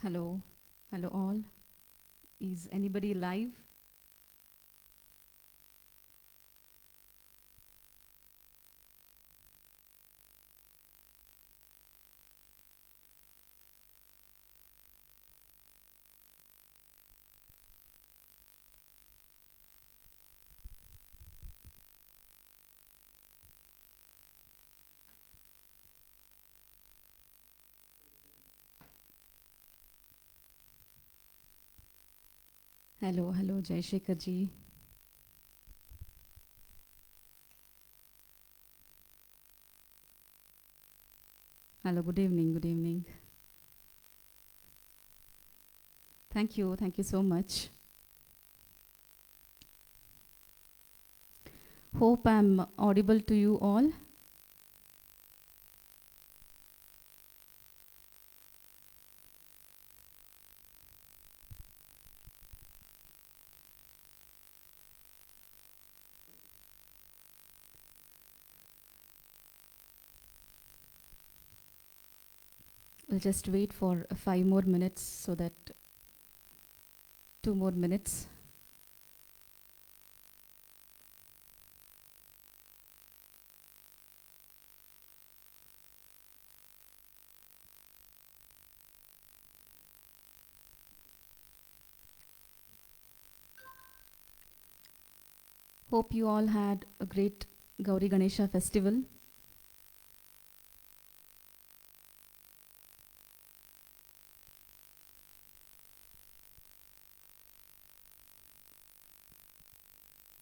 Hello, hello all. Is anybody live? Hello, hello, Jai Shekhar ji. Hello, good evening, good evening. Thank you so much. Hope I'm audible to you all. We'll just wait for 5 more minutes so that 2 more minutes. Hope you all had a great Gauri Ganesha festival.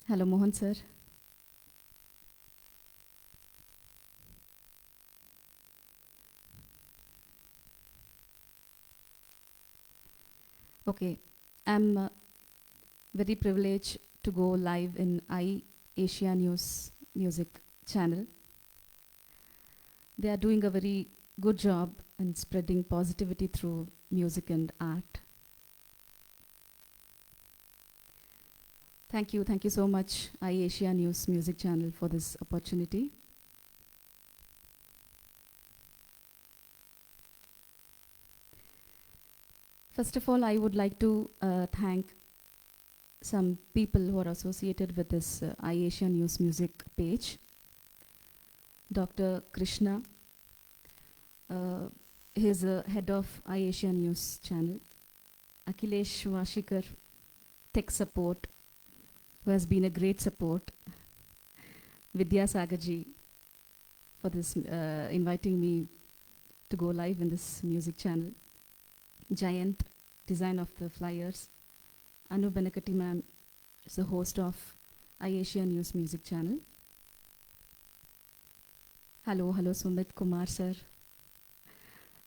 Hello, Mohan sir. Okay, I'm very privileged to go live in iAsia News music channel. They are doing a very good job in spreading positivity through music and art. Thank you so much, iAsia News music channel, for this opportunity. First of all, I would like to thank some people who are associated with this iAsia News music page. Dr. Krishna, he is the head of iAsia News channel. Akhilesh Washikar, tech support, who has been a great support. Vidya Sagarji, for this inviting me to go live in this music channel. Jayant, design of the flyers. Anu Benekati ma'am is the host of iAsia News music channel. Hello, hello Sumit Kumar sir.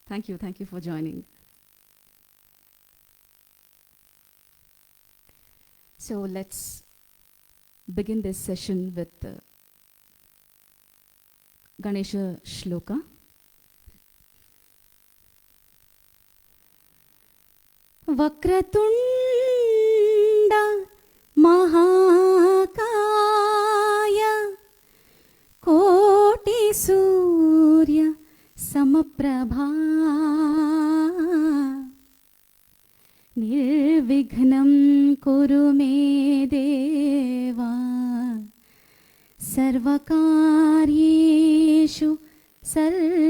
Thank you for joining. So let's begin this session with Ganesha Shloka. Vakratunda Mahakaya Koti Surya Samaprabha Nirvighnam Kuru Me Deva Sarvakaryeshu Sarvada.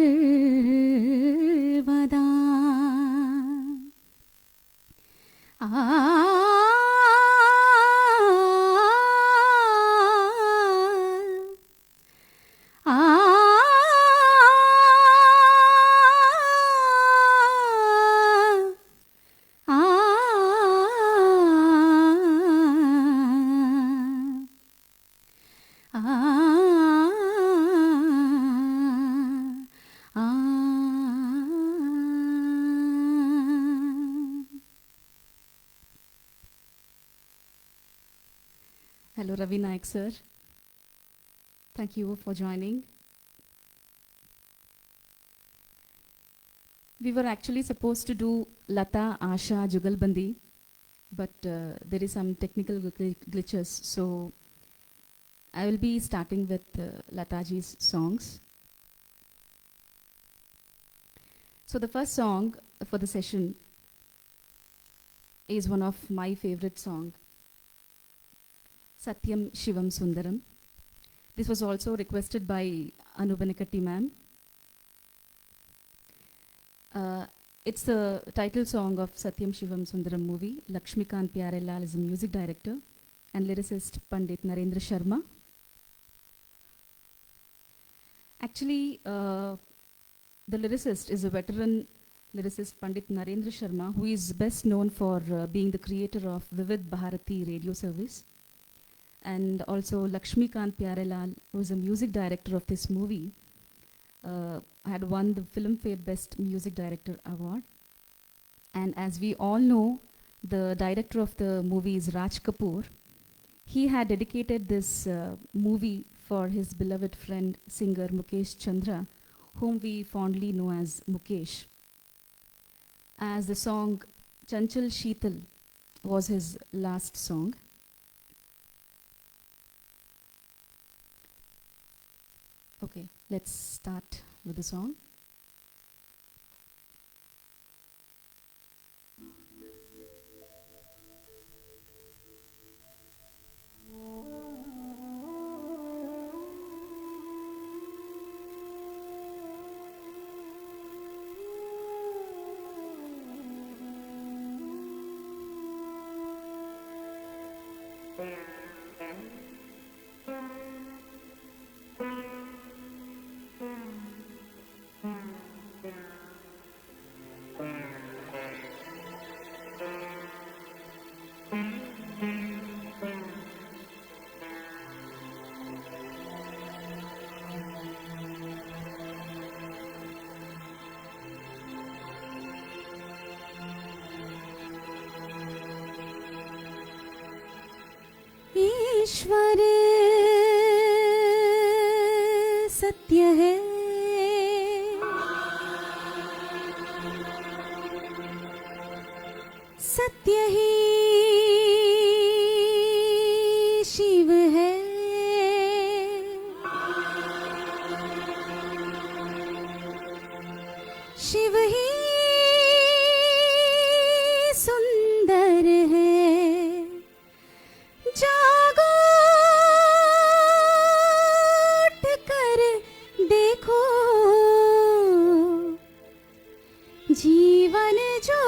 Hello, Ravi Naik sir. Thank you for joining. We were actually supposed to do Lata, Asha, Jugalbandi, but there is some technical glitches, so I will be starting with Lataji's songs. So the first song for the session is one of my favorite song, Satyam Shivam Sundaram. This was also requested by Anubanikatti ma'am. It's the title song of Satyam Shivam Sundaram movie. Lakshmikant Pyarelal is the music director and lyricist Pandit Narendra Sharma. Actually, the lyricist is a veteran lyricist Pandit Narendra Sharma, who is best known for being the creator of Vivid Bharati radio service. And also Lakshmikant Pyarelal, who is a music director of this movie, had won the Filmfare Best Music Director Award. And as we all know, the director of the movie is Raj Kapoor. He had dedicated this movie for his beloved friend, singer Mukesh Chandra, whom we fondly know as Mukesh. As the song Chanchal Sheetal was his last song. Okay, let's start with the song. ईश्वर सत्य है, सत्य ही शिव है, शिव ही सुंदर है। जागो उठ कर देखो, जीवन जो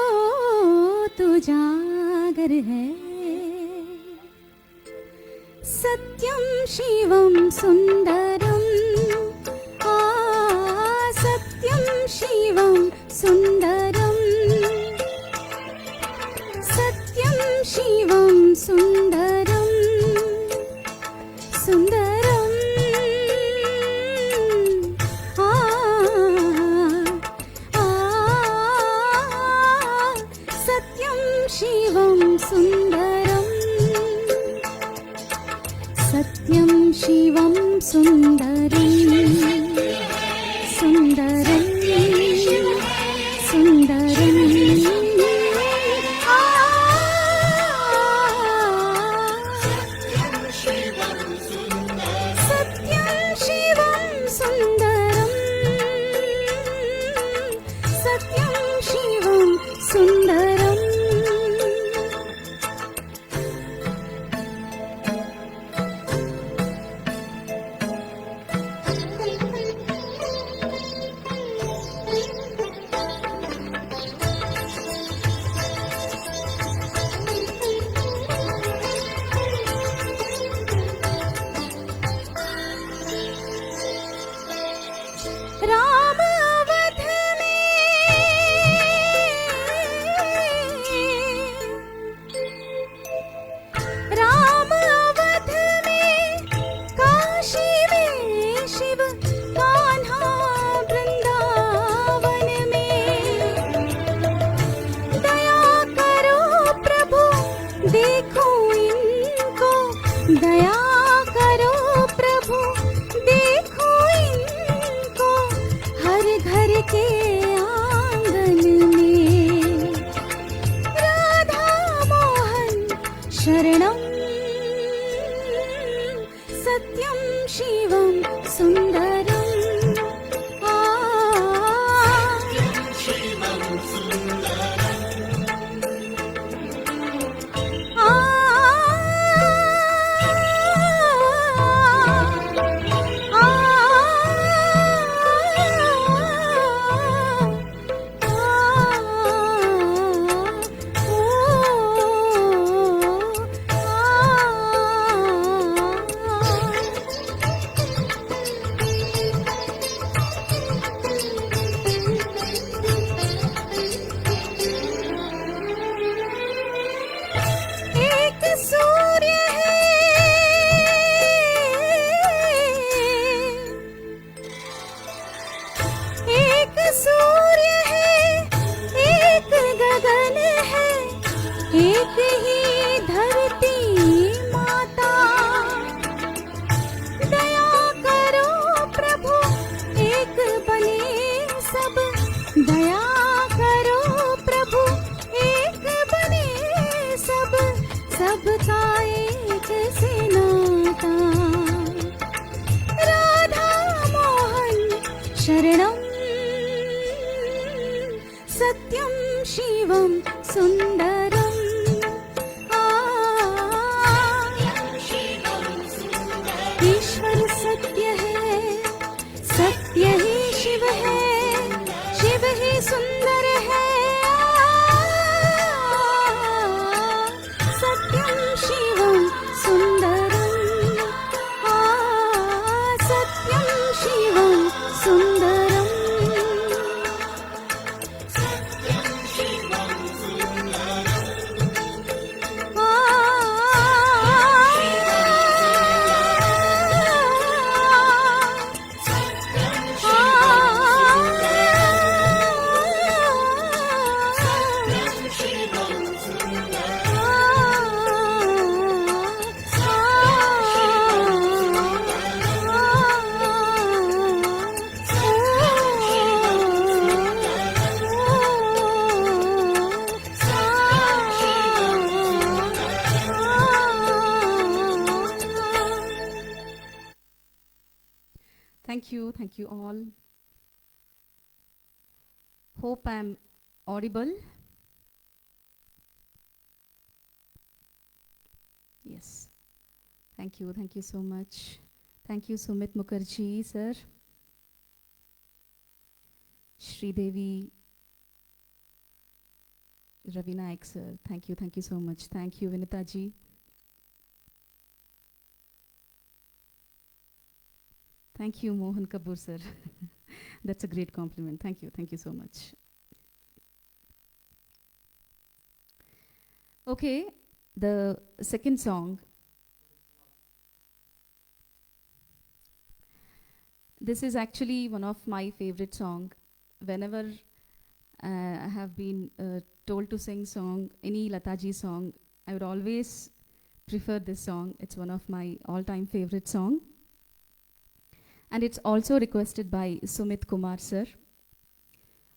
तू जागर है। सत्यम शिवम सुंदरम, सत्यम शिवम सुंदरम, सत्यम शिवम सुंदरम, सुंदरम सत्यम शिवम सुंदरम, सत्यम शिवम सुंदरम, सुंदरम सुंदरम सुंदरम। राम अवध राम अवध में, काशी में शिव, कान्हा वृंदावन में। दया करो प्रभु देखो इनको, दया करो प्रभु देखो इनको, हर घर के आंगन में। राधा मोहन शरणम, सत्यम शिवम सुंदरम। माता राधा मोहन शरणं सत्यं शिवं सुन्दरम् ईश्वर सत्य है, सत्य ही शिव है, शिव ही सुंदर है। सत्यं शिवं सुंदरम् सत्यं शिवं Sundaram Thank you all. Hope I'm audible. Yes. Thank you so much. Thank you Sumit Mukherjee sir, Sridevi, Ravi Naik sir. Thank you so much. Thank you Vinita ji. Thank you, Mohan Kapoor sir. That's a great compliment. Thank you so much. Okay, the second song. This is actually one of my favorite songs. Whenever I have been told to sing song, any Lataji song, I would always prefer this song. It's one of my all-time favorite song. And it's also requested by Sumit Kumar sir,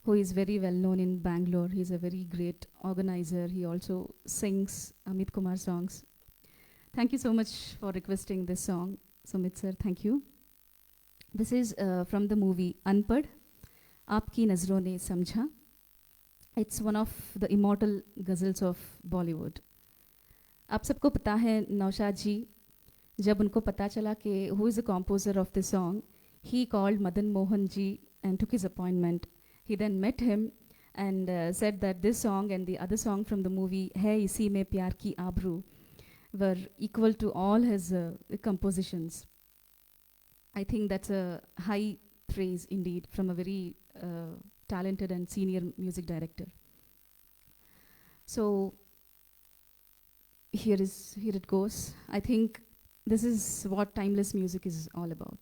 who is very well known in Bangalore. He's a very great organizer. He also sings Amit Kumar songs. Thank you so much for requesting this song, Sumit sir. Thank you. This is from the movie Unpad, Aapki Nazron Ne Samjha. It's one of the immortal ghazals of Bollywood. आप सबको पता है नौशाद जी, जब उनको पता चला कि who is the composer of this song, he called Madan Mohan ji and took his appointment. He then met him and said that this song and the other song from the movie Hai Isi Mein Pyar Ki Abru were equal to all his compositions. I think that's a high praise indeed from a very talented and senior music director. So here it goes. I think this is what timeless music is all about.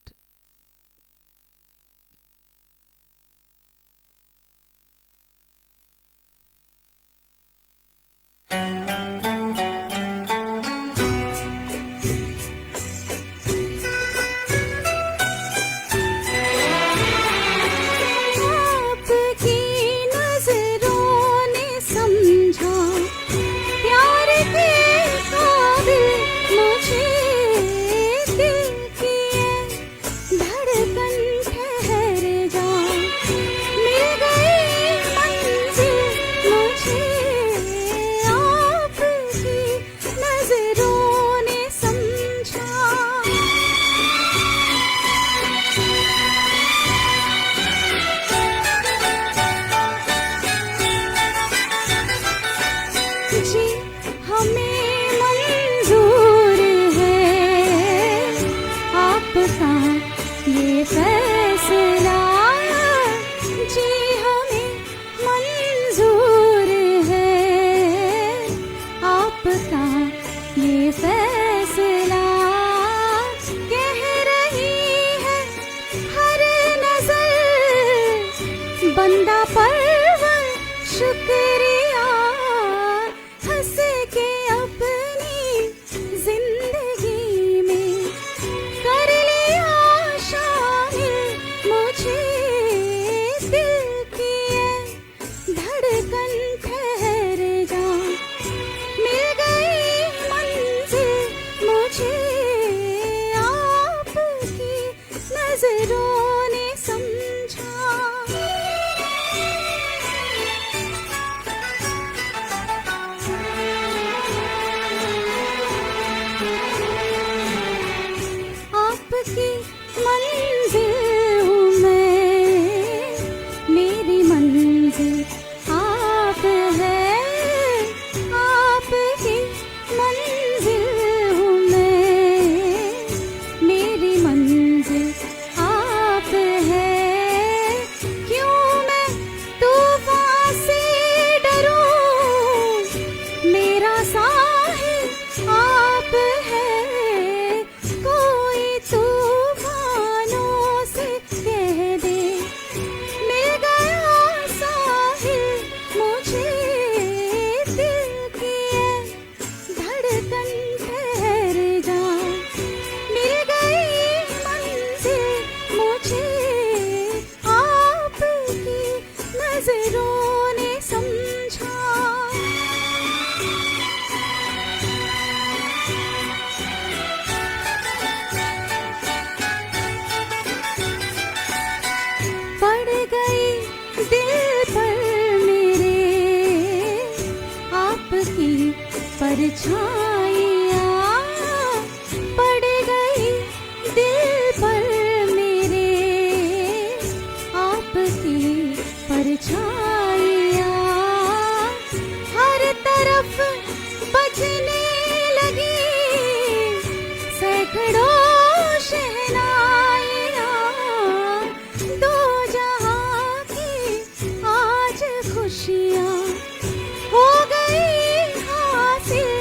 सैकड़ों शहनाइयाँ, दो जहां की आज खुशियाँ हो गई हासिल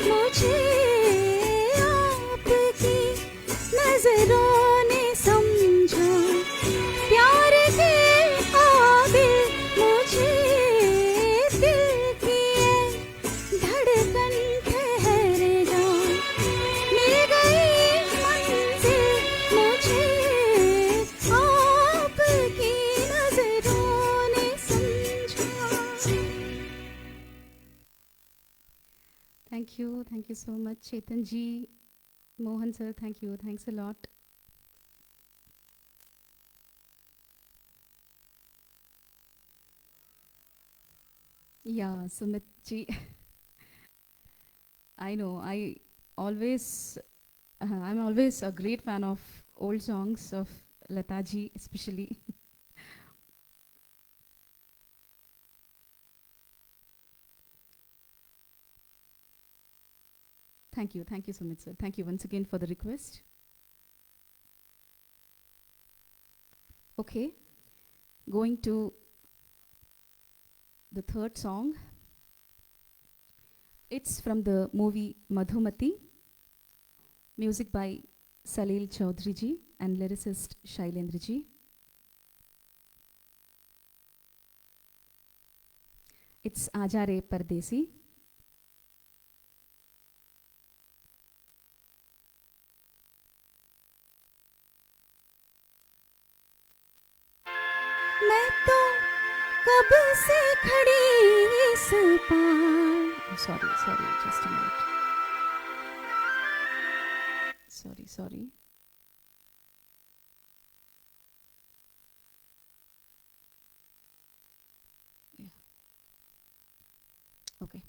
मुझे। आपकी नजरों ने समझा प्यार के काबिल मुझे। दिल की ये धड़कन ठहर जा, मिल गई मंजिल मुझे। आपकी नजरों ने समझा। Thank you so much, Chetan ji, Mohan sir, thanks a lot. Yeah, Sumit ji, I know, I'm always a great fan of old songs of Lata ji, especially. Thank you, Sumit sir. Thank you once again for the request. Okay, going to the third song. It's from the movie Madhumati, music by Salil Chaudhary ji and lyricist Shailendra ji. It's Aaja Re Pardesi. मैं तो कब से खड़ी इस पार। Sorry, just a minute. Sorry. Yeah. Okay.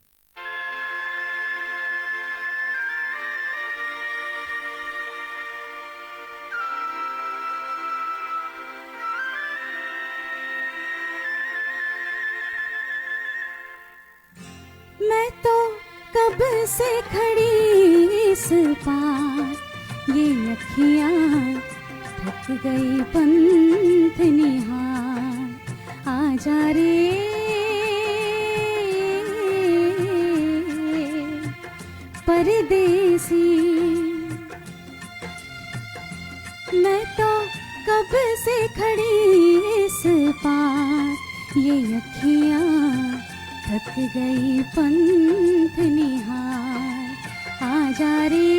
मैं तो कब से खड़ी इस पार, ये अखियाँ थक गई पंथ निहार। आजा रे परदेसी। मैं तो कब से खड़ी इस पार, ये अखियाँ थक गई पंथ निहार। आजा रे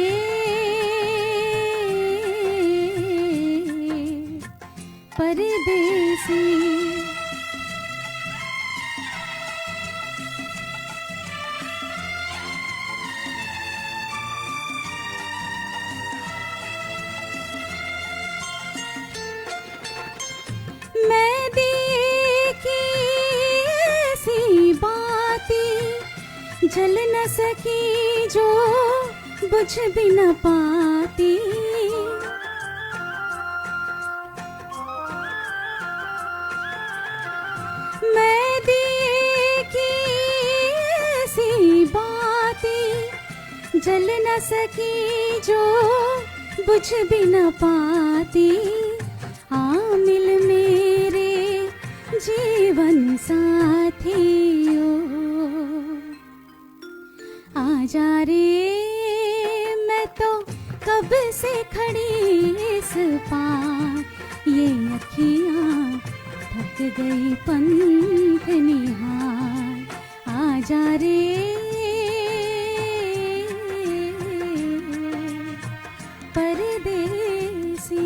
परदेसी। मैं दिए की ऐसी बाती जल न सकी जो बुझ भी न पाती। मैं दिए की ऐसी बाती जल न सकी जो बुझ भी न पाती। आ मिल मेरे जीवन साथियों, आजा रे। मैं तो कब से खड़ी इस पार, ये अखियाँ थक गई पंथ निहार। आजा रे परदेसी।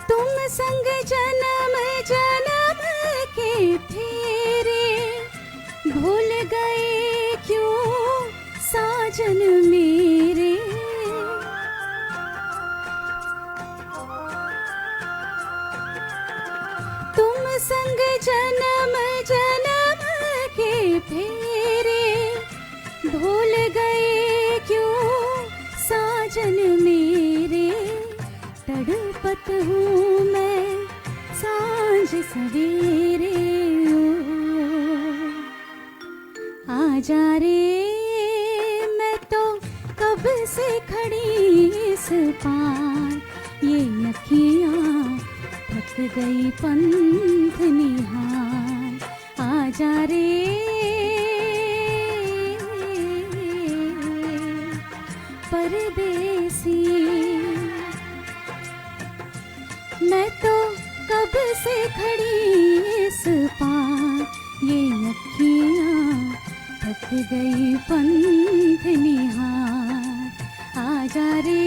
तुम संग जन्म जन्म के फेरे, भूल गए क्यों साजन मेरे। तुम संग जन्म जन्म के फेरे, भूल गए क्यों साजन मेरे तड़पत हूँ मैं सांझ सवेरे आजा रे मैं तो कब से खड़ी इस पार ये अखियाँ थक गई पंथ निहार आजा रे परदेसी मैं तो कब से खड़ी इस पार ये अखियाँ थक गई पंथ निहार आजा रे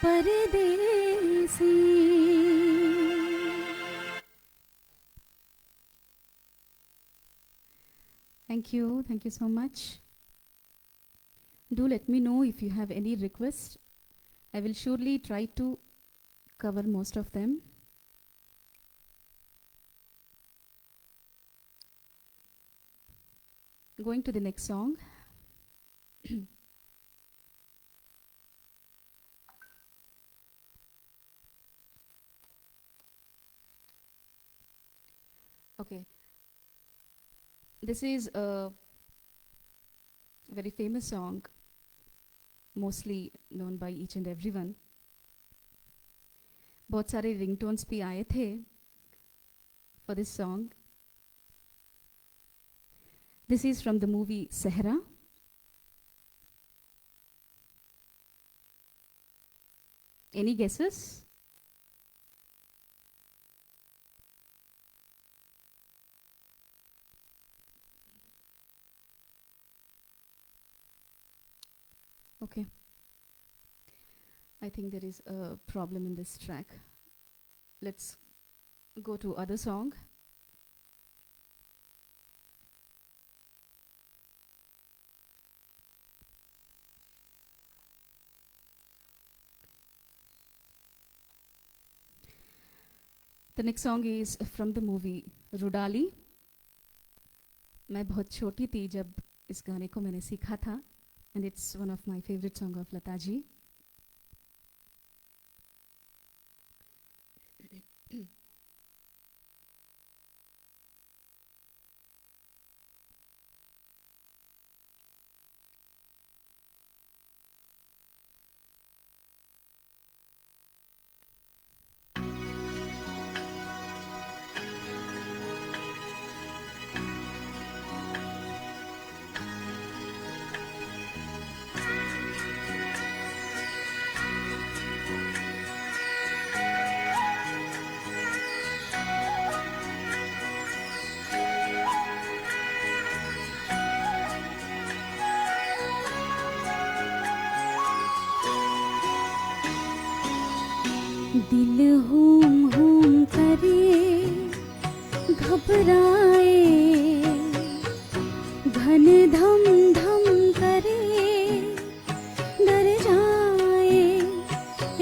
परदेसी Thank you so much. Do let me know if you have any requests. I will surely try to cover most of them. Going to the next song. Okay. This is a very famous song, mostly known by each and everyone. बहुत सारे ringtones भी आए थे for this song. This is from the movie Sehra. Any guesses? Okay. I think there is a problem in this track. Let's go to other song. The next song is from the movie Rudali. मैं बहुत छोटी थी जब इस गाने को मैंने सीखा था. And it's one of my favorite songs of Lata ji. दिल हूम हूम करे घबराए घन धम धम करे डर जाए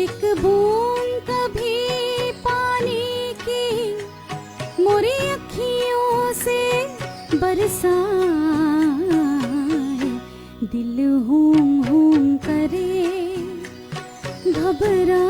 एक बूंद कभी पानी की मोरी अखियों से बरसाए दिल हूम हूम करे घबराए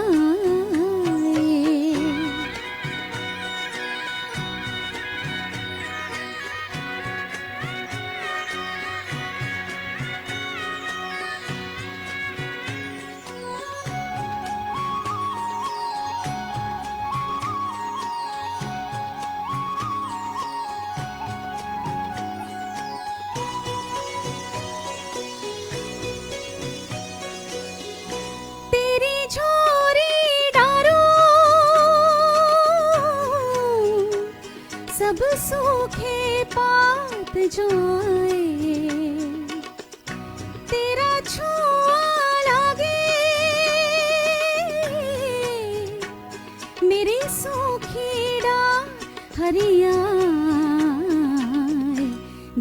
सब सूखे पात जो आए तेरा छुआ लागे मेरी सूखी डाल हरिया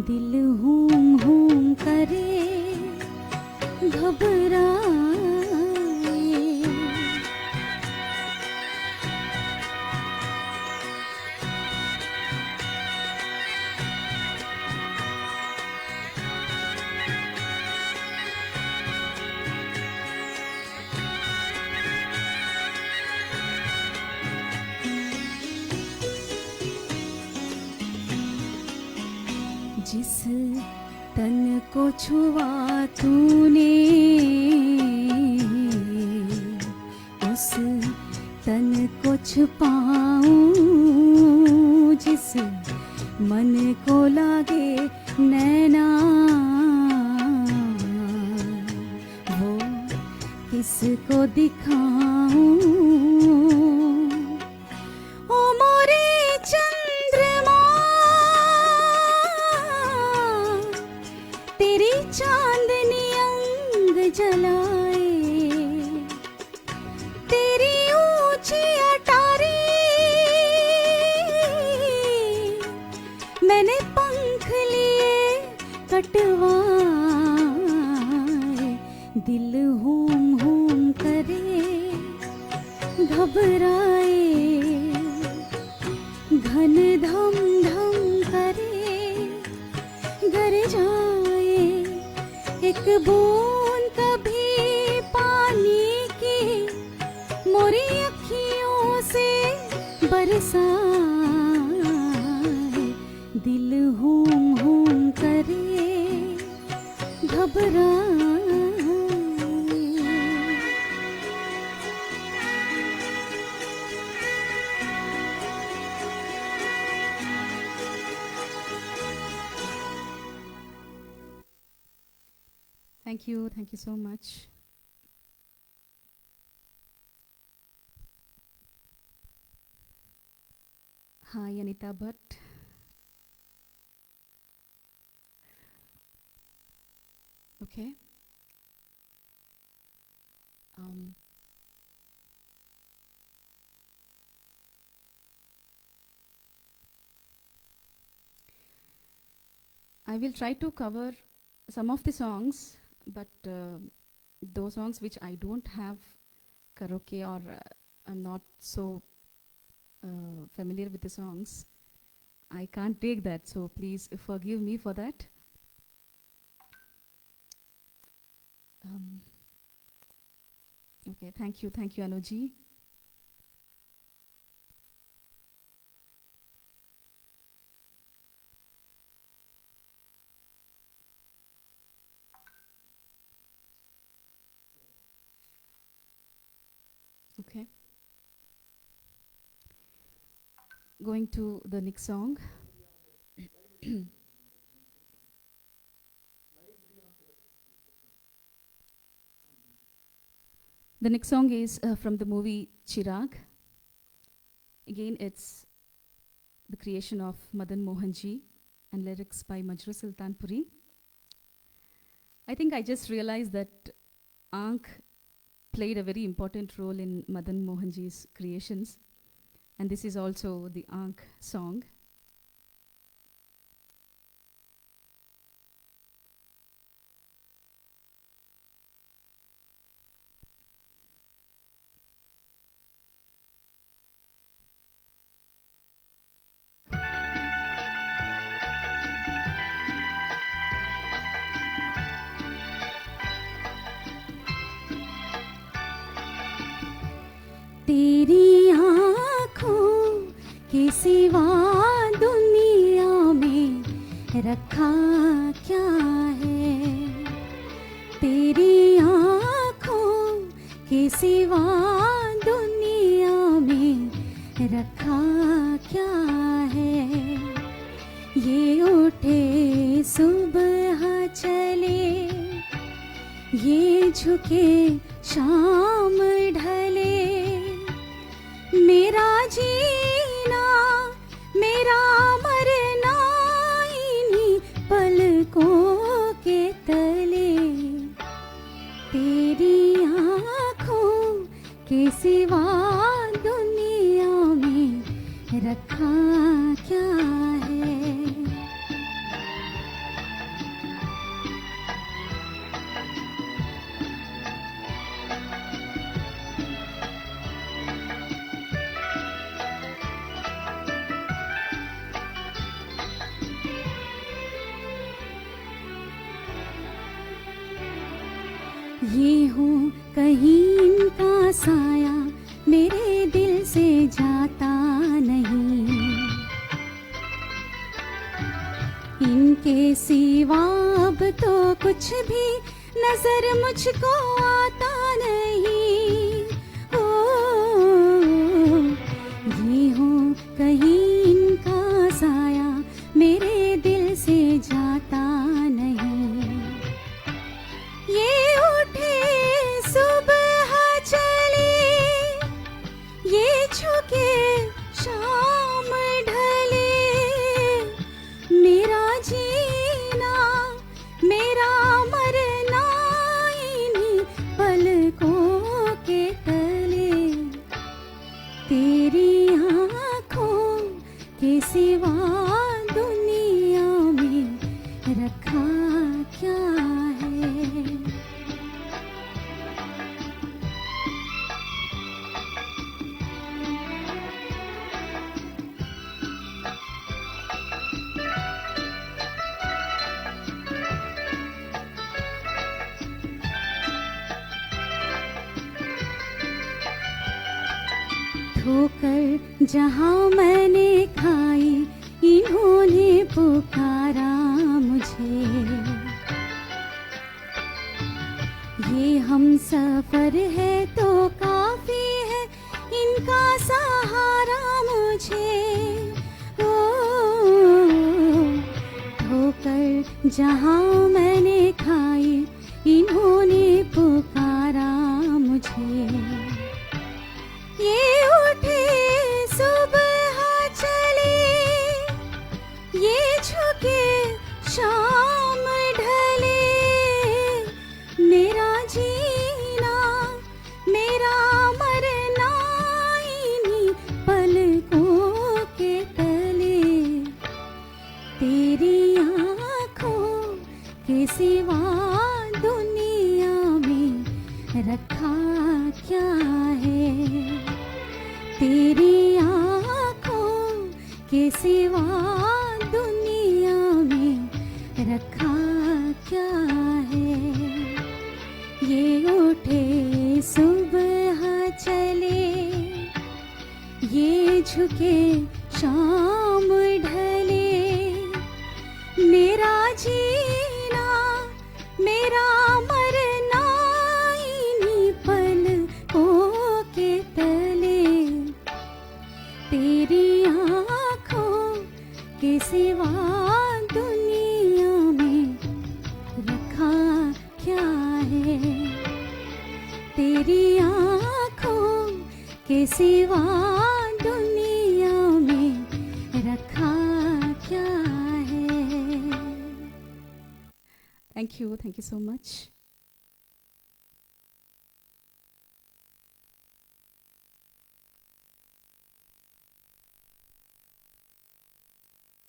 दिल हूम हूम करे घबराए तन को छुआ तूने, उस तन को छुपाऊं जिस मन को लागे नैना, वो किसको दिखाऊं। ओ मोरे चंद्रमा, तेरी चांदनी अंग जलाए, तेरी ऊंची अटारी मैंने पंख लिए कटवाए। दिल हूम हूम करे घबराए, घन धम धम करे गर जाए। एक बूंद कभी पानी की मोरी अखियों से बरसाए। दिल हूम हूम करे घबराए। Thank you so much. Hi, Anita Bhatt. Okay. I will try to cover some of the songs, but those songs which I don't have karaoke or I'm not so familiar with the songs, I can't take that, so please forgive me for that. Okay, thank you, Anuji. Okay. Going to the next song. The next song is from the movie Chirag. Again, it's the creation of Madan Mohanji and lyrics by Majrooh Sultanpuri. I think I just realized that Ankh played a very important role in Madan Mohanji's creations, and this is also the Ankh song. तेरी आँखों के सिवा दुनिया में रखा क्या है, तेरी आँखों के सिवा दुनिया में रखा क्या है। ये उठे सुबह चले, ये झुके शाम ढले, मेरा जीना मेरा मरना इन्हीं पलकों के तले। तेरी आँखों के सिवा दुनिया में रखा क्या है। ये हूँ कहीं इनका साया मेरे दिल से जाता नहीं, इनके सिवा अब तो कुछ भी नजर मुझको आता नहीं। ओ ये हो कहीं इनका साया मेरे दिल से जाता नहीं। ये उठे सुबह चले, ये झुके शाम ढले, मेरा जीना मेरा मरना इन्हीं पलकों के तले। तेरी आँखों के सिवा दुनिया में रखा क्या है। ठोकर जहाँ मैंने खाई इन्होंने पुकारा मुझे। ये हम सफर है तो काफी है इनका सहारा मुझे। ओ ठोकर जहाँ मैंने खाई इन्होंने पुकारा मुझे। ये उठे सुबह चले, ये झुके शाम ढले, मेरा जीना मेरा मरना इन्हीं पलकों के तले। तेरी आँखों के सिवा दुनिया में रखा क्या है। तेरी आँखों के सिवा दुनिया में रखा क्या है। ये उठे सुबह चले, ये झुके शाम ढले, मेरा जीना मेरा मरना इन्हीं पलकों के तले। तेरी आँखों के सिवा दुनिया में रखा क्या है। तेरी आँखों के सिवा दुनिया में रखा क्या है। Thank you so much.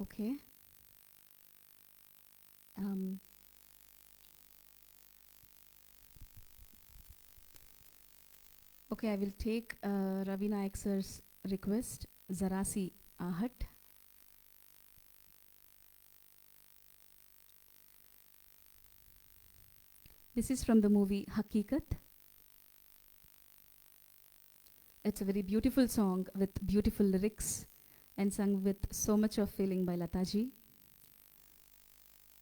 Okay. Okay, I will take Ravi Nayak sir's request, Zarasi Ahat. This is from the movie Hakikat. It's a very beautiful song with beautiful lyrics and sung with so much of feeling by Lataji.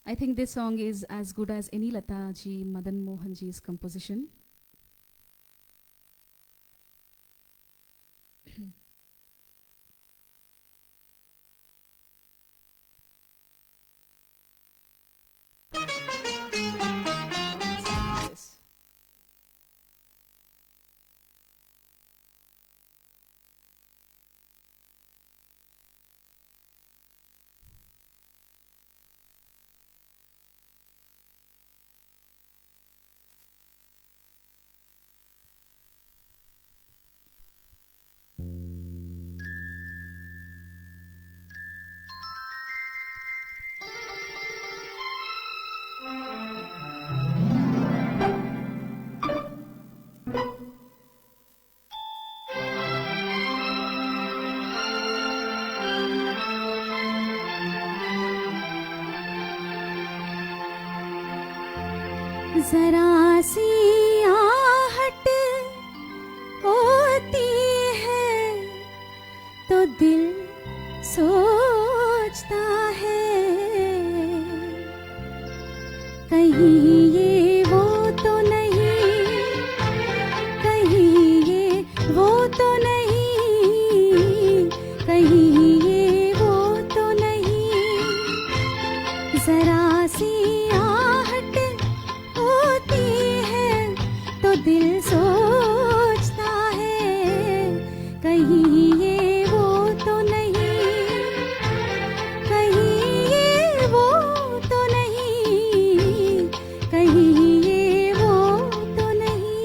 I think this song is as good as any Lataji, Madan Mohanji's composition. जरा सी आहट होती है तो दिल सोचता है कहीं ये वो तो नहीं, कहीं ये वो तो नहीं, कहीं ये वो तो नहीं। जरा सी आहट होती है तो दिल सोचता है, कहीं ये वो तो नहीं, कहीं ये वो तो नहीं, कहीं ये वो तो नहीं।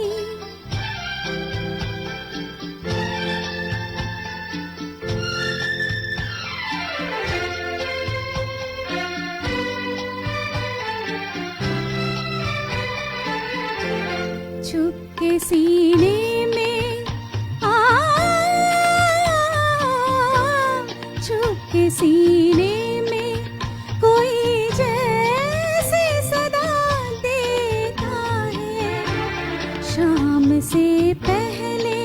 छुप के सीने में छुप के सीने में कोई जैसे सदा देता है। शाम से पहले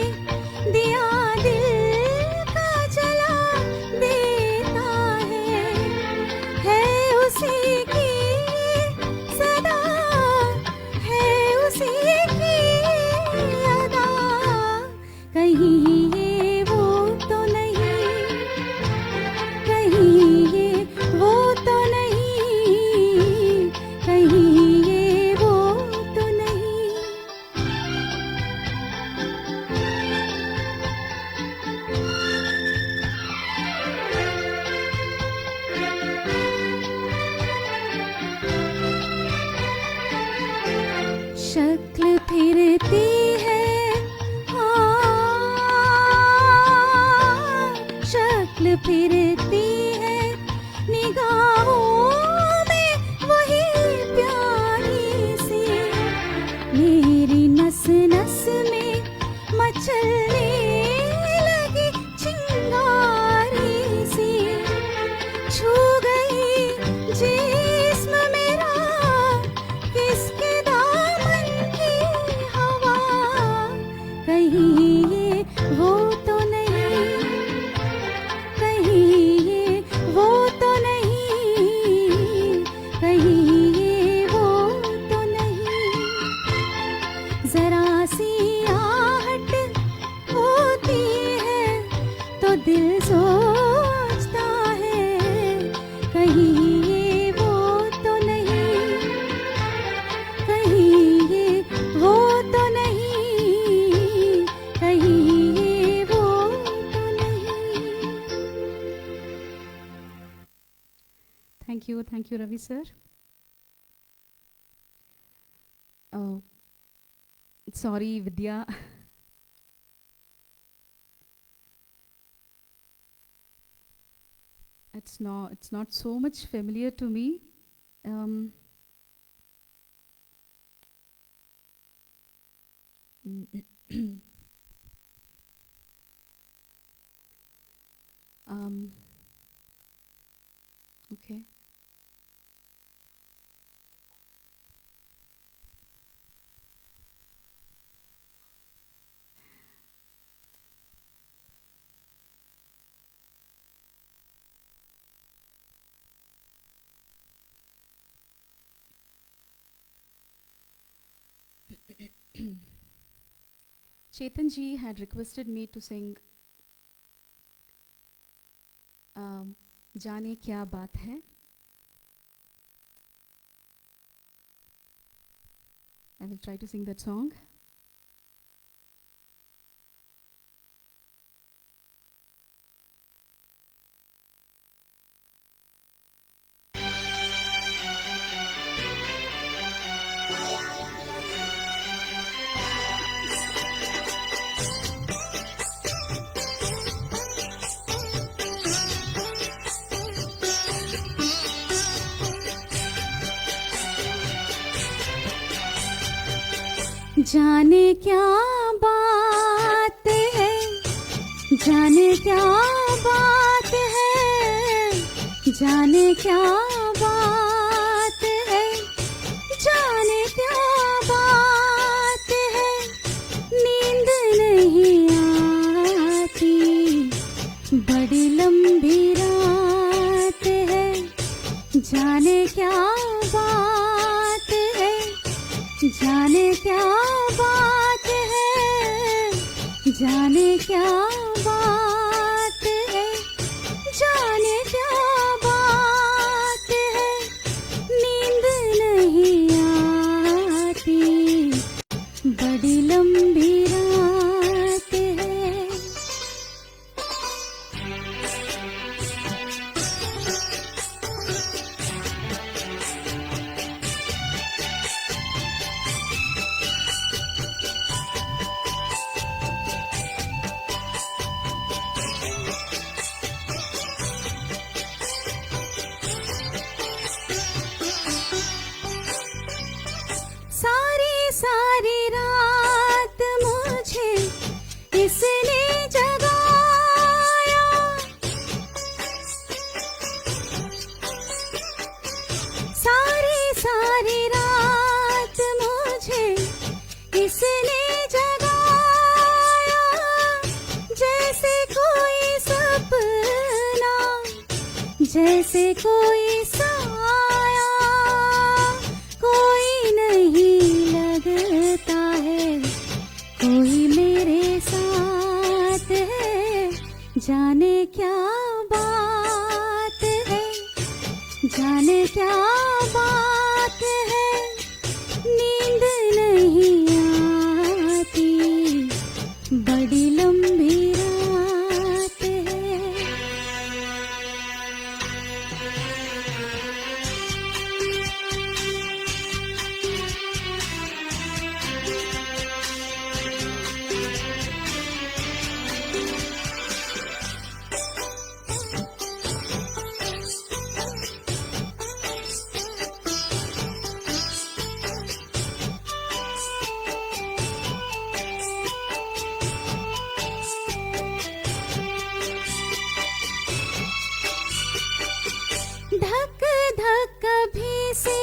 दिया दिल का जला देता है उसी की सदा, है उसी की अदा। कहीं ये वो तो नहीं, कहीं ये वो तो नहीं, कहीं ये वो तो नहीं। शक्ल फिरती है, शक्ल फिरती है निगाहों में वही प्यारी सी। मेरी नस नस में मचलने लगी चिंगारी सी। छू गई जिस्म मेरा किसके दामन की हवा। कहीं ये वो तो नहीं, कहीं ये वो तो नहीं, कहीं ये वो तो नहीं। जरा सी आहट होती है तो दिल सोचता है, कहीं ये वो तो नहीं, कहीं ये वो तो नहीं, कहीं ये वो तो नहीं। Thank you, Ravi sir. Oh, sorry, Vidya. It's not so much familiar to me. Um, um, okay. Chetan ji had requested me to sing जाने क्या बात है. I will try to sing that song. जाने क्या बात है, जाने क्या बात है, जाने क्या बात है, जाने क्या बात है। नींद नहीं आती, बड़ी लंबी रात है। जाने क्या बात जाने क्या बात है, जाने क्या बात है, जाने क्या बात है, नींद नहीं आती, बड़ी लंबी रात है। सारी सारी रात मुझे इसने जगाया, सारी सारी रात मुझे इसने जगाया, जैसे कोई सपना, जैसे कोई साया, कोई नहीं लगता है, कोई मेरे साथ है, जाने क्या बात है, जाने क्या बात है, नींद नहीं आती, बड़ी लंबी रात है। धक धक भी से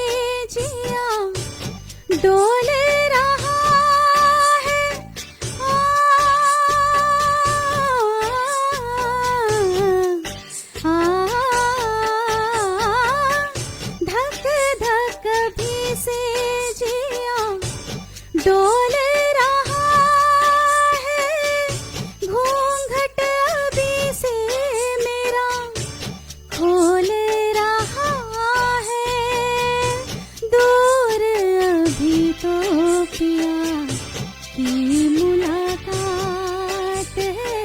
जिया डोल रहा है, आ, आ, धक धक भी से जिया डोल रहा है, घूंघट अभी से मेरा खोल रहा है, दूर अभी तो पिया की मुलाकात है,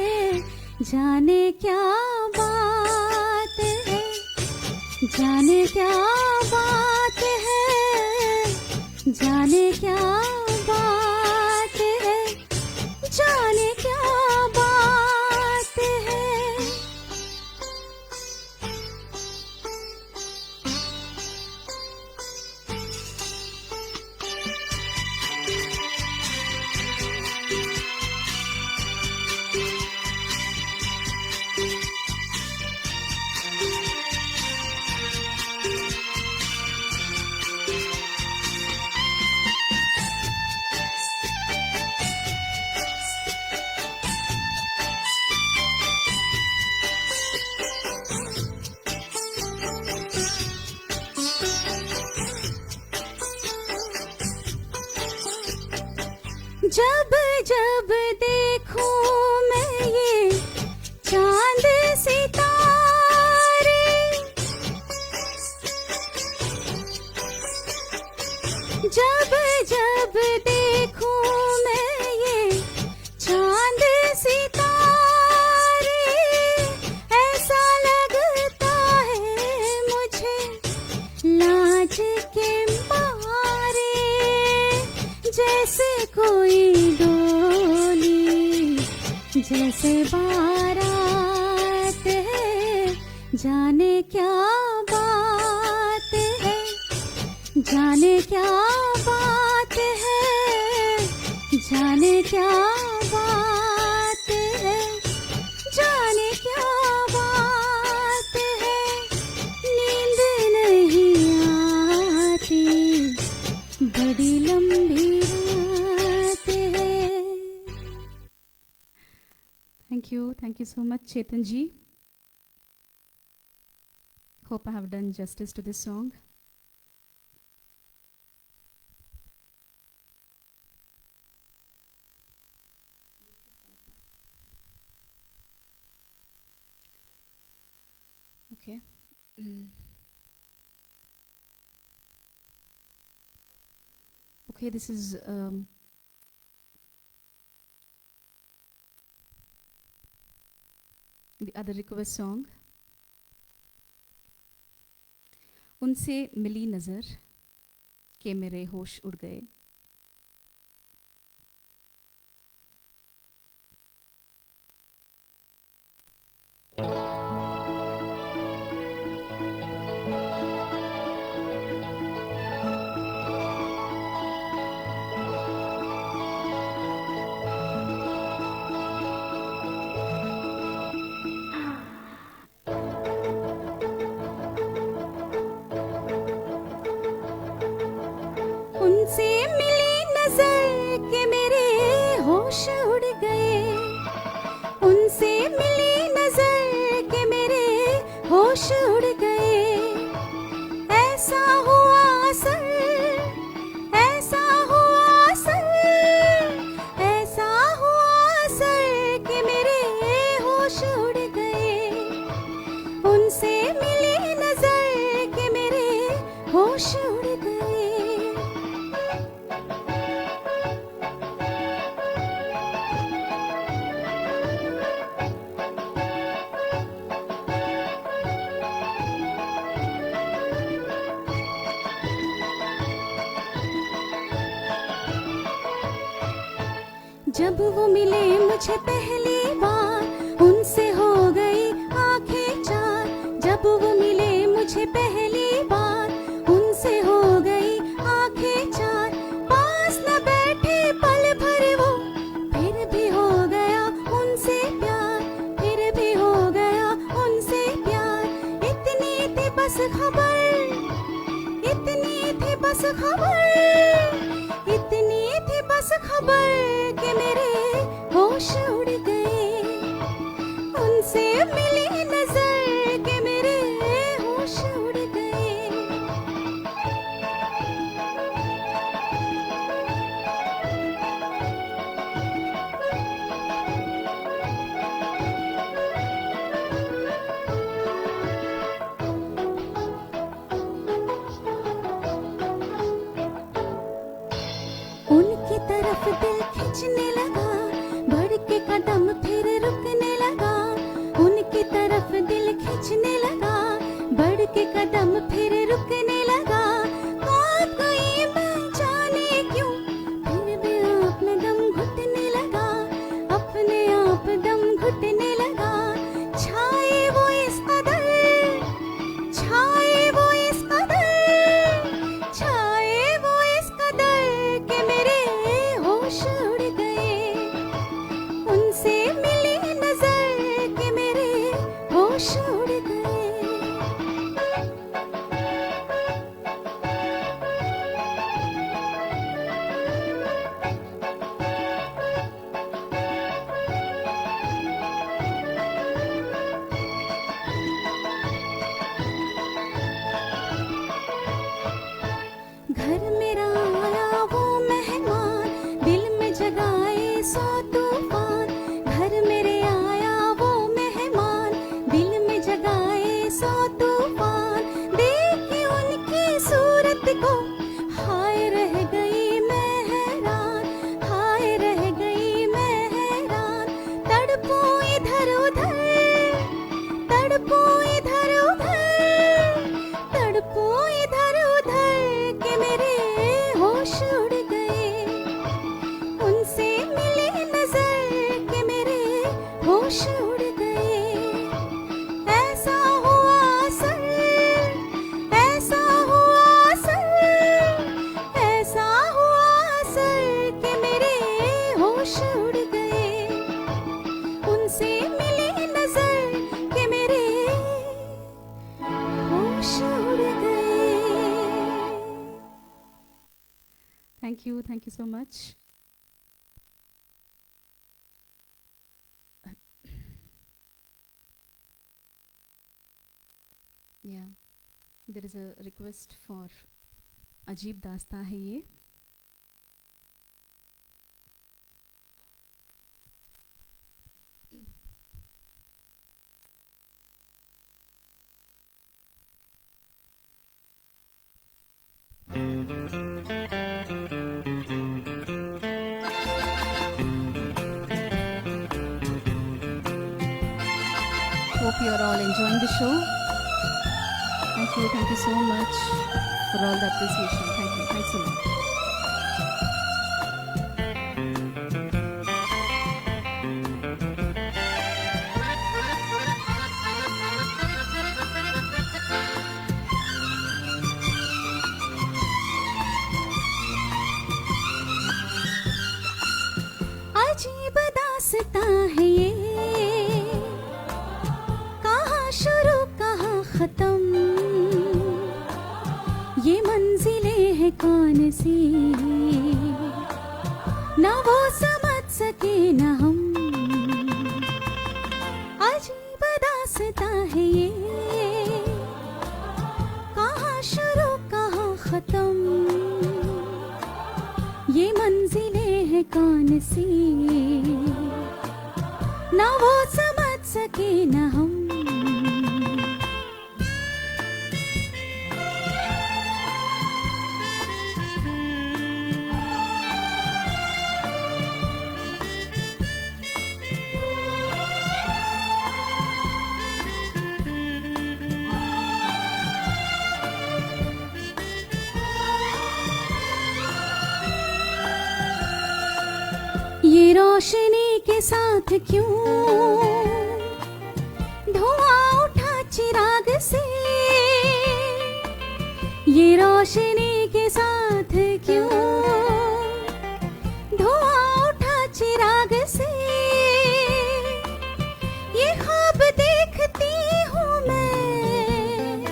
जाने क्या बात है, जाने क्या बात है, जाने क्या बात है, जाने क्या बात है। जब जब देखूं मैं ये चांद सितारे, जब जब देखूं मैं ये चांद सितारे, ऐसा लगता है मुझे लाज के मारे, जैसे कोई डोली, जैसे बारात है, जाने क्या बात है, जाने क्या बात है, जाने क्या बात है, जाने क्या बात है, नींद नहीं आती, बड़ी लंबी रात है। Thank you so much, Chetan ji. Hope I have done justice to this song. Okay. Mm. Okay, this is the other request song. उनसे मिली नज़र के मेरे होश उड़ गए. उनसे मिली नजर के मेरे होश उड़ गए. उनसे मिली नजर के मेरे होश उड़ गए. ऐसा हुआ असर, ऐसा हुआ असर, ऐसा हुआ असर कि मेरे होश उड़ गए. उनसे मिली नजर के मेरे होश उड़ गए. जब वो मिले मुझे पहली बार, उनसे हो गई आंखें चार. जब वो मिले मुझे पहली बार, उनसे हो गई आंखें चार. पास न बैठे पल भर वो, फिर भी हो गया उनसे प्यार. फिर भी हो गया उनसे प्यार. इतनी थी बस खबर, इतनी थी बस खबर, इतनी थी बस खबर कि मेरे होश उड़ गए. उनसे मिली नजर के मेरे होश उड़ गए. उनकी तरफ दिल खिंचने लगा, बढ़ के कदम फिर रुकने लगा. उनकी तरफ दिल खिंचने लगा, बढ़ के कदम फिर रुकने लगा. कांप गई मैं जाने क्यों, फिर भी अपने दम घुटने लगा. अपने आप दम घुटने लगा. छाए वो इस कदर, छाए वो इस कदर, छाए वो इस कदर के मेरे होश उड़ गए. उनसे मिली नजर के मेरे होश उड़ गए. घर मेरा आया वो मेहमान, दिल में जगाए सौ तूफान. घर मेरे आया वो मेहमान, दिल में जगाए सौ तूफान. देख के उनकी सूरत को हाय रह गई मैं हैरान, हाय रह गई मैं हैरान. तड़पो इधर उधर, तड़पो इधर उधर, तड़पो इधर उधर के मेरे होश उड़ गए. उनसे मिली नजर के मेरे होश उड़ गए. ऐसा हुआ असर, ऐसा हुआ असर, ऐसा हुआ असर कि मेरे होश उड़ गए. उनसे मिली नजर के मेरे होश उड़ गए. Thank you so much. Yeah, there is a request for अजीब दास्तां है ये. hope you are all enjoying the show. Thank you so much for all the appreciation. Thank you, thanks a lot. अजीब दास्तां है ये, कहाँ शुरू कहाँ खत्म, ये मंजिलें हैं कौन सी, ना वो समझ सके ना हम। अजीब दास्तां है ये, कहाँ शुरू कहाँ खत्म, ये मंजिलें हैं कौन सी, ना वो समझ सके ना हम। ये रोशनी के साथ क्यों धुआं उठा चिराग से, ये रोशनी के साथ क्यों धुआं उठा चिराग से, ये ख्वाब देखती हूँ मैं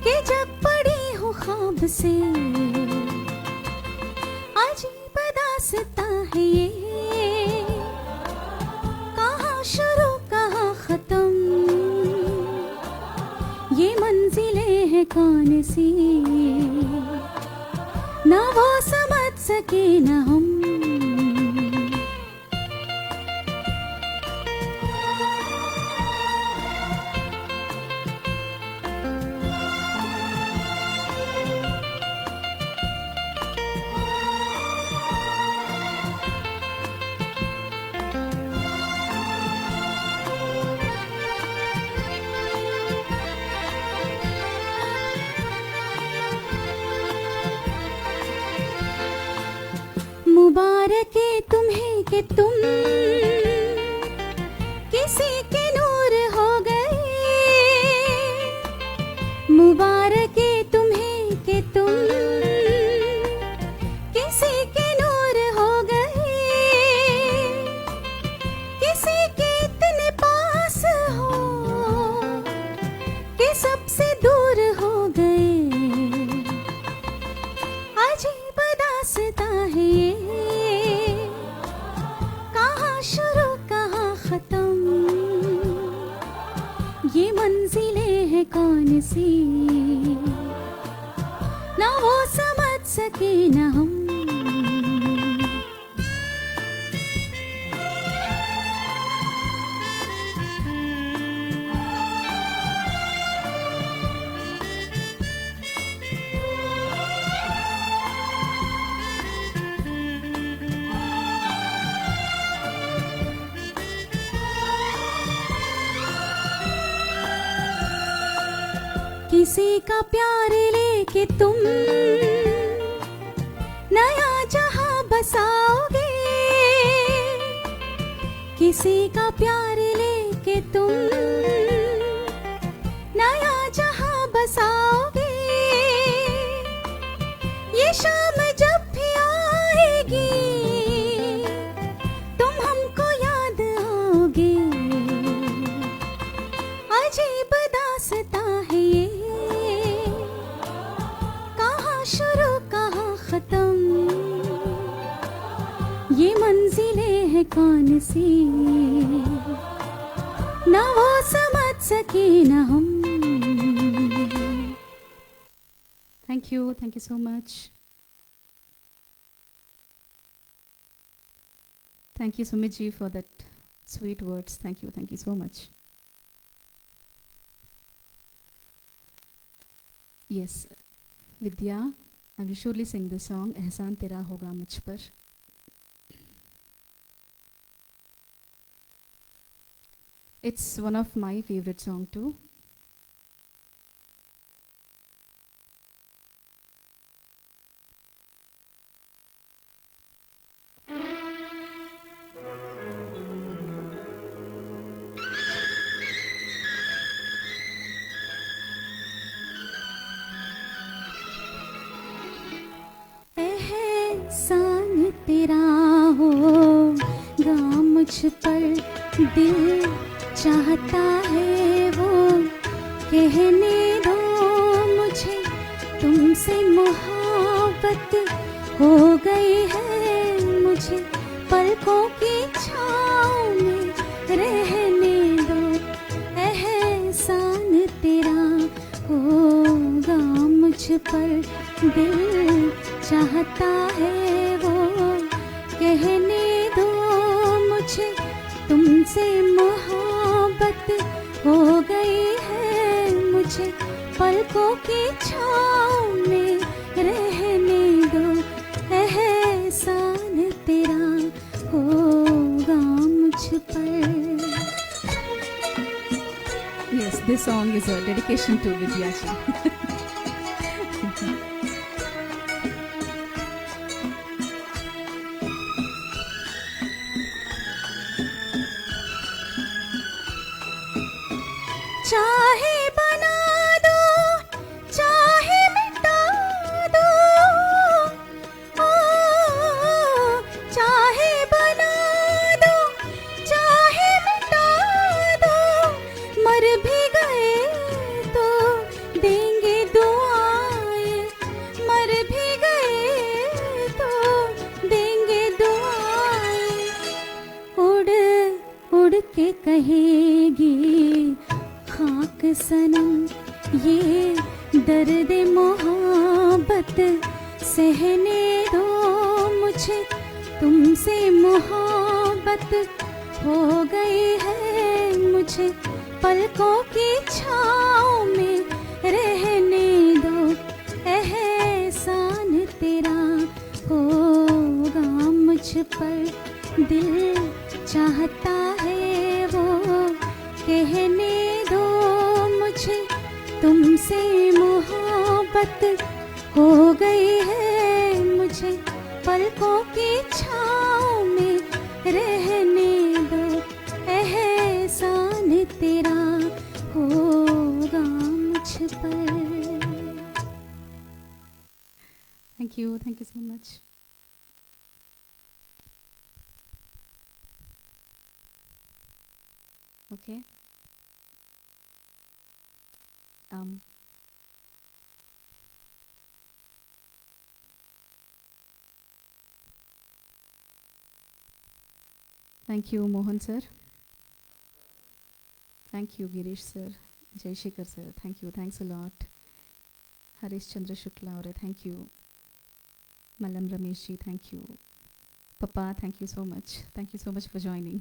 कि जब पड़ी हूँ ख्वाब से। अजीब दास्तां है ये, कहाँ शुरू कहाँ खत्म, ये मंजिलें हैं कौन सी, ना वो समझ सके ना हम। मुबारक है तुम्हें कि तुम किसी के नूर हो गए, मुबारक है तुम्हें कि तुम किसी के नूर हो गए, किसी के इतने पास हो कि सबसे दूर हो गए। अजीब दास्तां है ये, कहाँ शुरू कहाँ खत्म, ये मंजिलें हैं कौन सी, ना वो समझ सके ना हम। किसी का प्यार लेके तुम नया जहां बसाओगे, किसी का प्यार लेके तुम नया जहां बसाओगे, ये शाम जब भी आएगी तुम हमको याद आओगे। अजीब दास्तां है ये, शुरू कहाँ खत्म, ये मंजिलें हैं कौन सी, ना वो समझ सके ना हम। Thank you so much. Thank you Sumit ji for that sweet words. Thank you so much. Yes, Vidya, I will surely sing the song एहसान तेरा होगा मुझ पर। It's one of my favorite song too. एहसान तेरा होगा मुझ पर, दिल चाहता है वो कहने दो मुझे, तुमसे मोहब्बत हो गई है मुझे, पलकों की छाँव में रहने दो। एहसान तेरा होगा मुझ पर, दिल चाहता है वो कहने दो मुझे, तुमसे मोहब्बत हो गई है मुझे, पलकों की छाँव में रहने दो। एहसान तेरा होगा मुझ पर। Yes, this song is a dedication to Vidya ji. चाहे बना दो चाहे मिटा दो, ओ, चाहे बना दो चाहे मिटा दो, मर भी गए तो देंगे दुआएं, मर भी गए तो देंगे दुआएं। उड़ उड़ के कहेगी खाक सनम ये दर्द मोहब्बत, सहने दो मुझे, तुमसे मोहब्बत हो गई है मुझे, पलकों की छाँव में रहने दो। एहसान तेरा होगा मुझ पर, दिल चाहता है वो कहने दो मुझे, तुमसे मोहब्बत हो गई है मुझे, पलकों की छाँव में रहने दो। एहसान तेरा होगा मुझ पर। Thank you so much. Okay. Thank you, Mohan sir. Thank you, Girish sir. Jai Shekhar sir. Thank you. Thanks a lot. Harish Chandra Shukla aure. Thank you. Malam Ramesh ji. Thank you. Papa, thank you so much. Thank you so much for joining.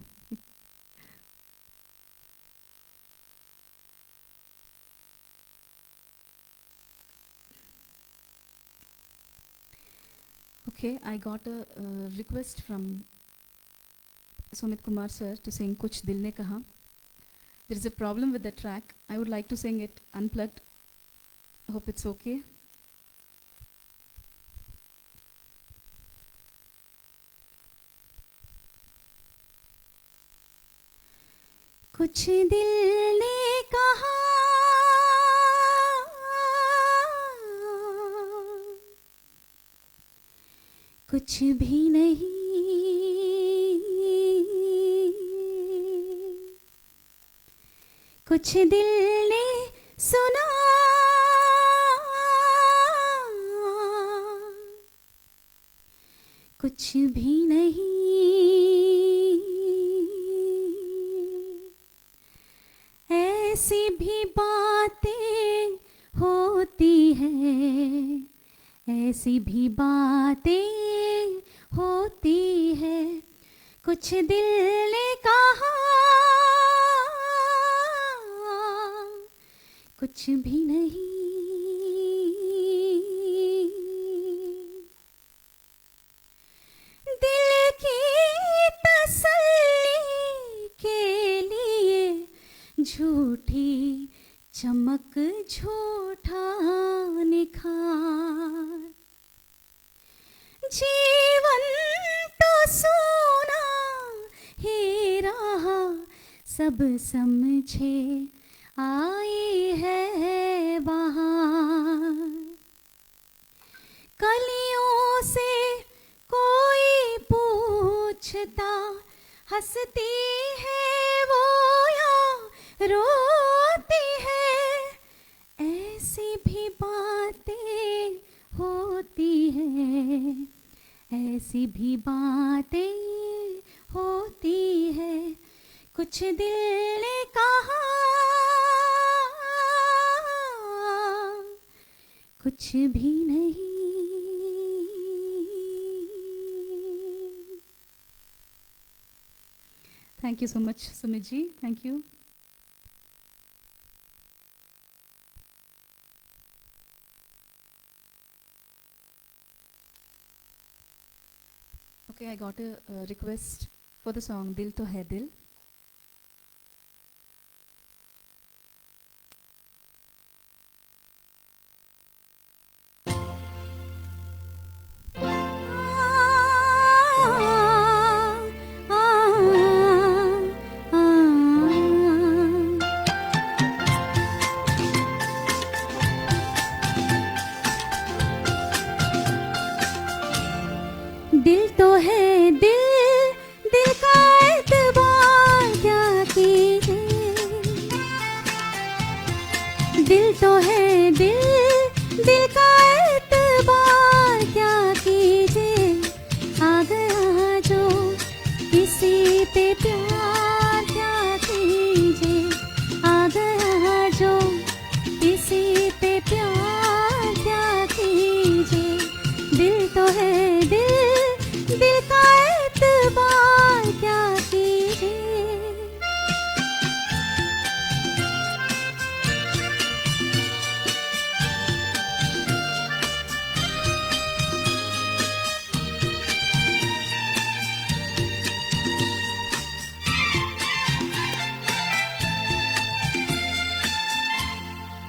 Okay, I got a request from Sumit Kumar sir to sing Kuch Dil Ne Kaha. There is a problem with the track. I would like to sing it unplugged. Hope it's okay. कुछ दिल ने कहा कुछ भी नहीं, कुछ दिल ने सुना कुछ भी नहीं। ऐसी भी बातें होती हैं, ऐसी भी बातें होती है, कुछ दिल ने कहा कुछ भी नहीं। दिल की तसल्ली के लिए झूठी चमक झूठा निखार, जीवन तो सोना ही रहा सब समझे आई है बहार। कलियों से कोई पूछता हंसती है वो या रोती है, ऐसी भी बातें होती है, ऐसी भी बातें होती है। कुछ दिल ने कहा कुछ भी नहीं। Thank you so much, Sumit ji. Thank you. Okay, I got a request for the song Dil To Hai Dil. दिल तो है दिल, दिल का एतबार क्या कीजिए। दिल तो है दिल, दिल का एतबार क्या कीजिए। आ गया जो किसी पे प्यार क्या कीजिए। आ गया जो किसी पे प्यार क्या कीजिए। दिल तो है दिल, दिल का एतबार क्या कीजिए।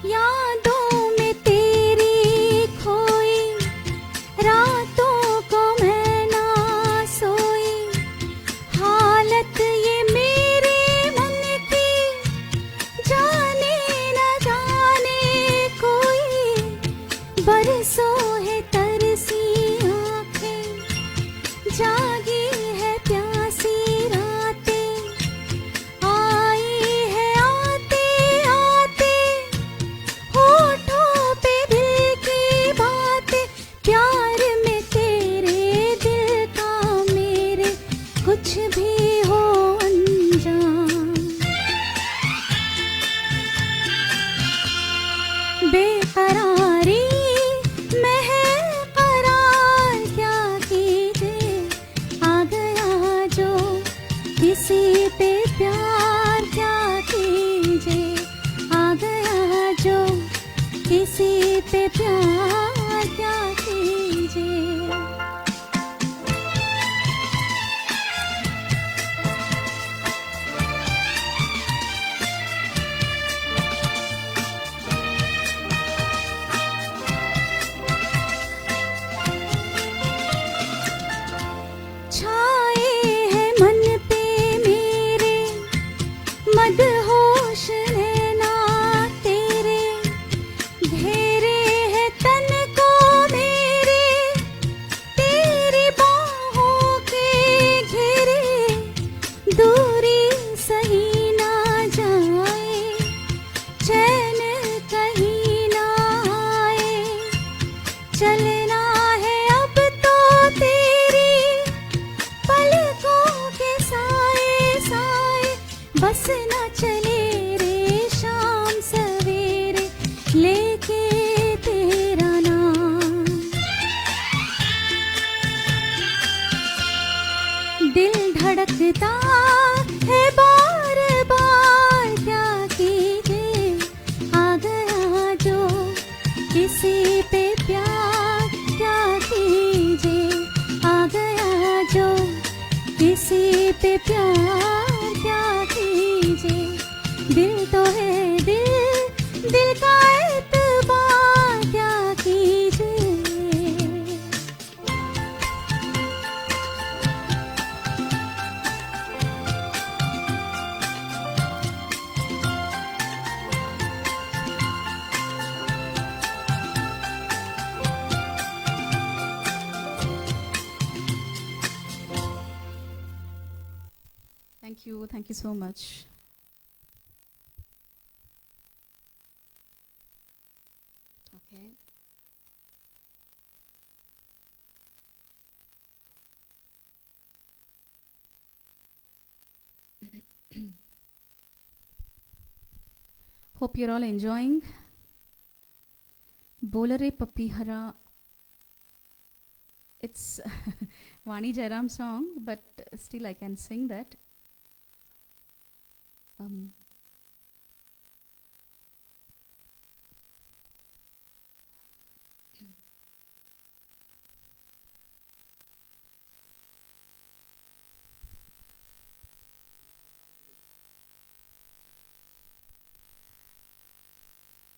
यादों में तेरी खोई रातों को मैं ना सोई। हालत ये मेरे मन की जाने न जाने कोई। बरसों है तरसी आँखें, जागी है प्यासी रातें। आई है आते आते होठों पे दिल की बातें। प्यार में तेरे दिल का मेरे कुछ भी हो अनजान। बेकरारी में है करार क्या कीजिए। आ गया जो किसी पे प्यार क्या कीजिए। आ गया जो किसी पे प्यार क्या कीजिए। छाए है मन पे मेरे मदहोश नैना तेरे। घेरे है तन को मेरे तेरी बाहों के घेरे। दूरी सही ना जाए, चैन कहीं ना आए। चलना है अब तो तेरी पलकों के साए साए। बस ना चले रे शाम सवेरे लेके तेरा नाम। दिल धड़कता है बार बार क्या कीजिए। आ गया जो किसी पे प्यार क्या कीजिए। आ गया जो किसी पे प्यार क्या कीजिए। दिल Thank you so much. Okay. Hope you're all enjoying. Bolare Papihara. It's Vani Jairam song, but still I can sing that.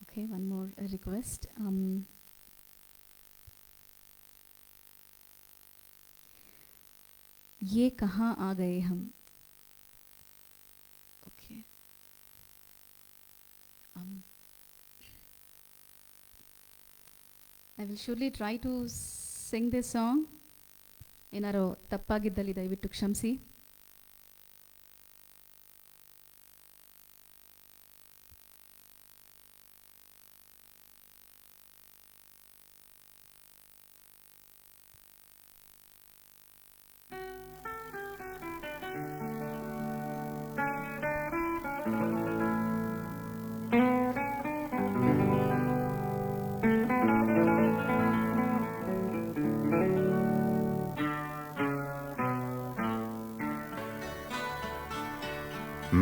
Okay, one more request. ये कहाँ आ गए हम. Okay. I will surely try to sing this song. ಏನಾರೋ ತಪ್ಪಾಗಿದ್ದಲ್ಲಿ ದಯವಿಟ್ಟು ಕ್ಷಮಿಸಿ.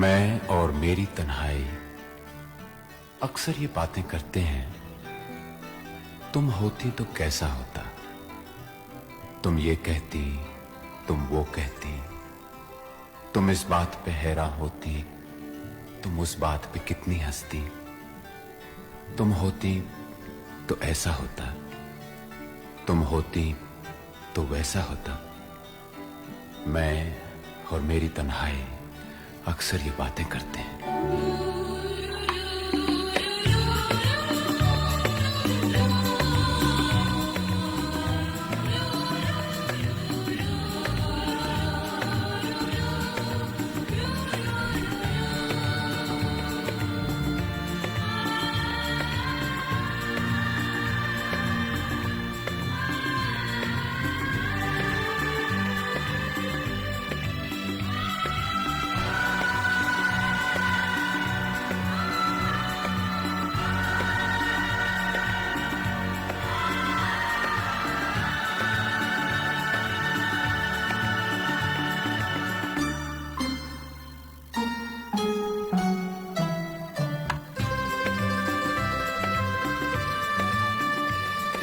मैं और मेरी तन्हाई अक्सर ये बातें करते हैं, तुम होती तो कैसा होता, तुम ये कहती, तुम वो कहती, तुम इस बात पे हैरान होती, तुम उस बात पे कितनी हंसती, तुम होती तो ऐसा होता, तुम होती तो वैसा होता। मैं और मेरी तन्हाई अक्सर ये बातें करते हैं।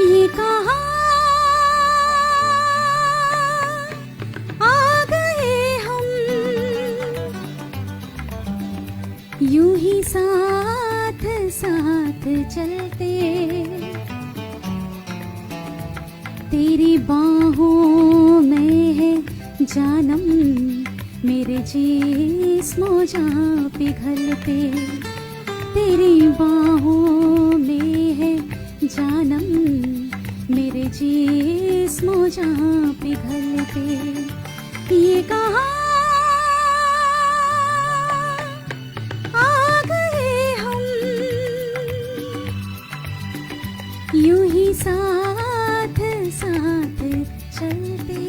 ये कहाँ आ गए हम, यूं ही साथ साथ चलते, तेरी बाहों में है जानम, मेरे जिस्मो जहाँ पिघलते, तेरी बाहों में है जानम, मेरे जिस्मो जहाँ पिघलते। ये कहाँ आ गए हम, यूं ही साथ साथ चलते।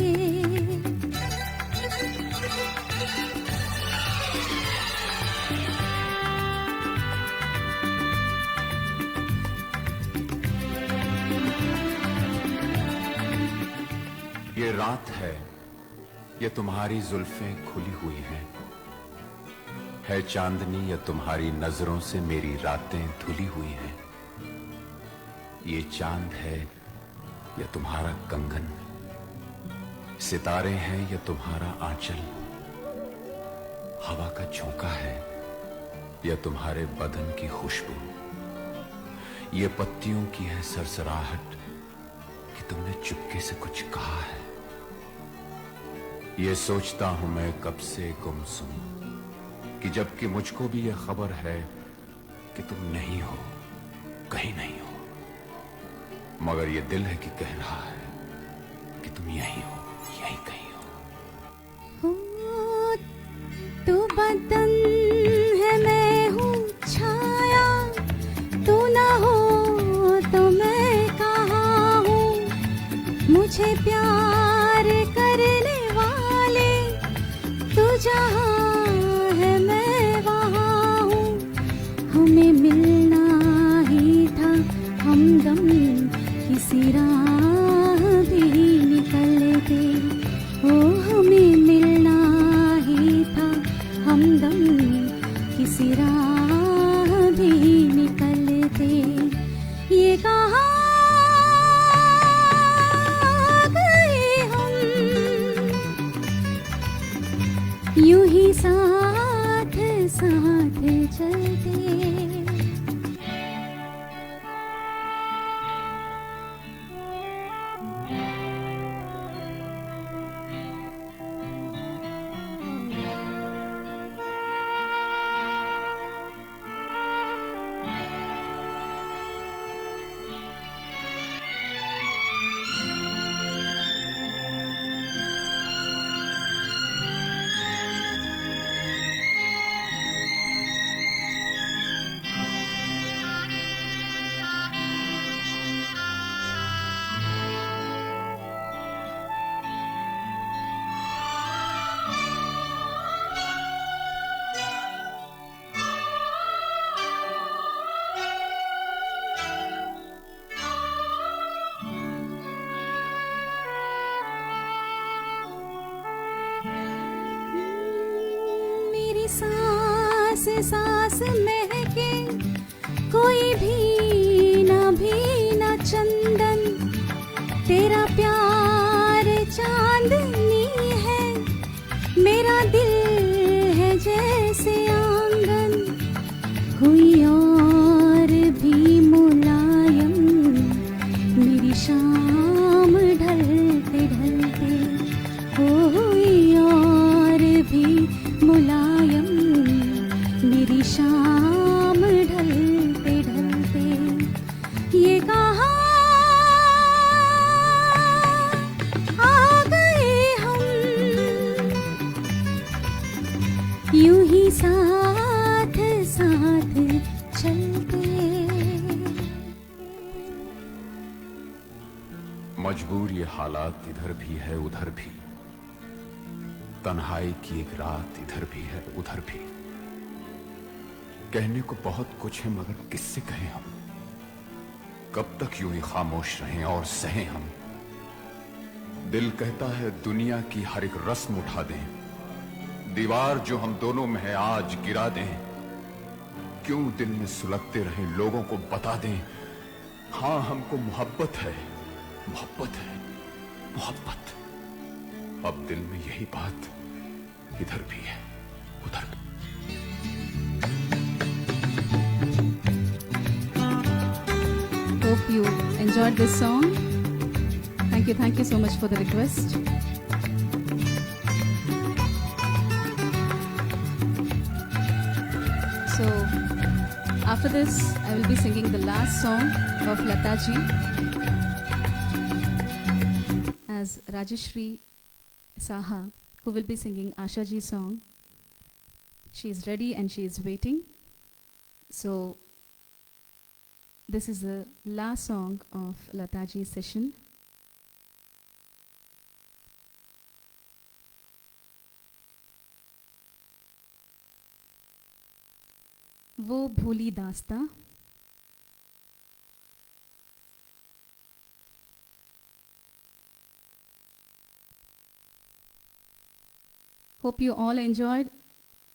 ये रात है, ये तुम्हारी जुल्फें खुली हुई हैं, है चांदनी या तुम्हारी नजरों से मेरी रातें धुली हुई हैं। ये चांद है या तुम्हारा कंगन, सितारे हैं या तुम्हारा आंचल, हवा का झोंका है या तुम्हारे बदन की खुशबू, ये पत्तियों की है सरसराहट कि तुमने चुपके से कुछ कहा है। ये सोचता हूं मैं कब से गुमसुम, कि जबकि मुझको भी ये खबर है कि तुम नहीं हो, कहीं नहीं हो, मगर ये दिल है कि कह रहा है कि तुम यहीं हो, यहीं कहीं हो। हो तो साथ साथ चलते। मेरी सांस सांस महके, कोई भी ना चंदन, तेरा प्यार चांदनी है, मेरा दिल है जैसे आंगन, कोई और भी मुलायम, मेरी शाम ढलते ढलते, कोई और भी मुलायम, मेरी शाम ढलते ढलते, ये कहाँ आ गए हम, यूं ही साथ साथ चलते। मजबूर ये हालात इधर भी है उधर भी, तन्हाई की एक रात इधर भी है उधर भी, कहने को बहुत कुछ है मगर किससे कहें हम, कब तक यूं ही खामोश रहें और सहें हम। दिल कहता है दुनिया की हर एक रस्म उठा दें, दीवार जो हम दोनों में है आज गिरा दें, क्यों दिल में सुलगते रहें लोगों को बता दें, हाँ हमको मोहब्बत है मोहब्बत है मोहब्बत। अब दिल में यही बात इधर भी है उधर भी। Hope you enjoyed this song. Thank you so much for the request. So, after this, I will be singing the last song of Lata ji as Rajeshri Saha, who will be singing Asha ji's song. She is ready and she is waiting. So, this is the last song of Lata ji's session. वो भूली दास्तां। Hope you all enjoyed.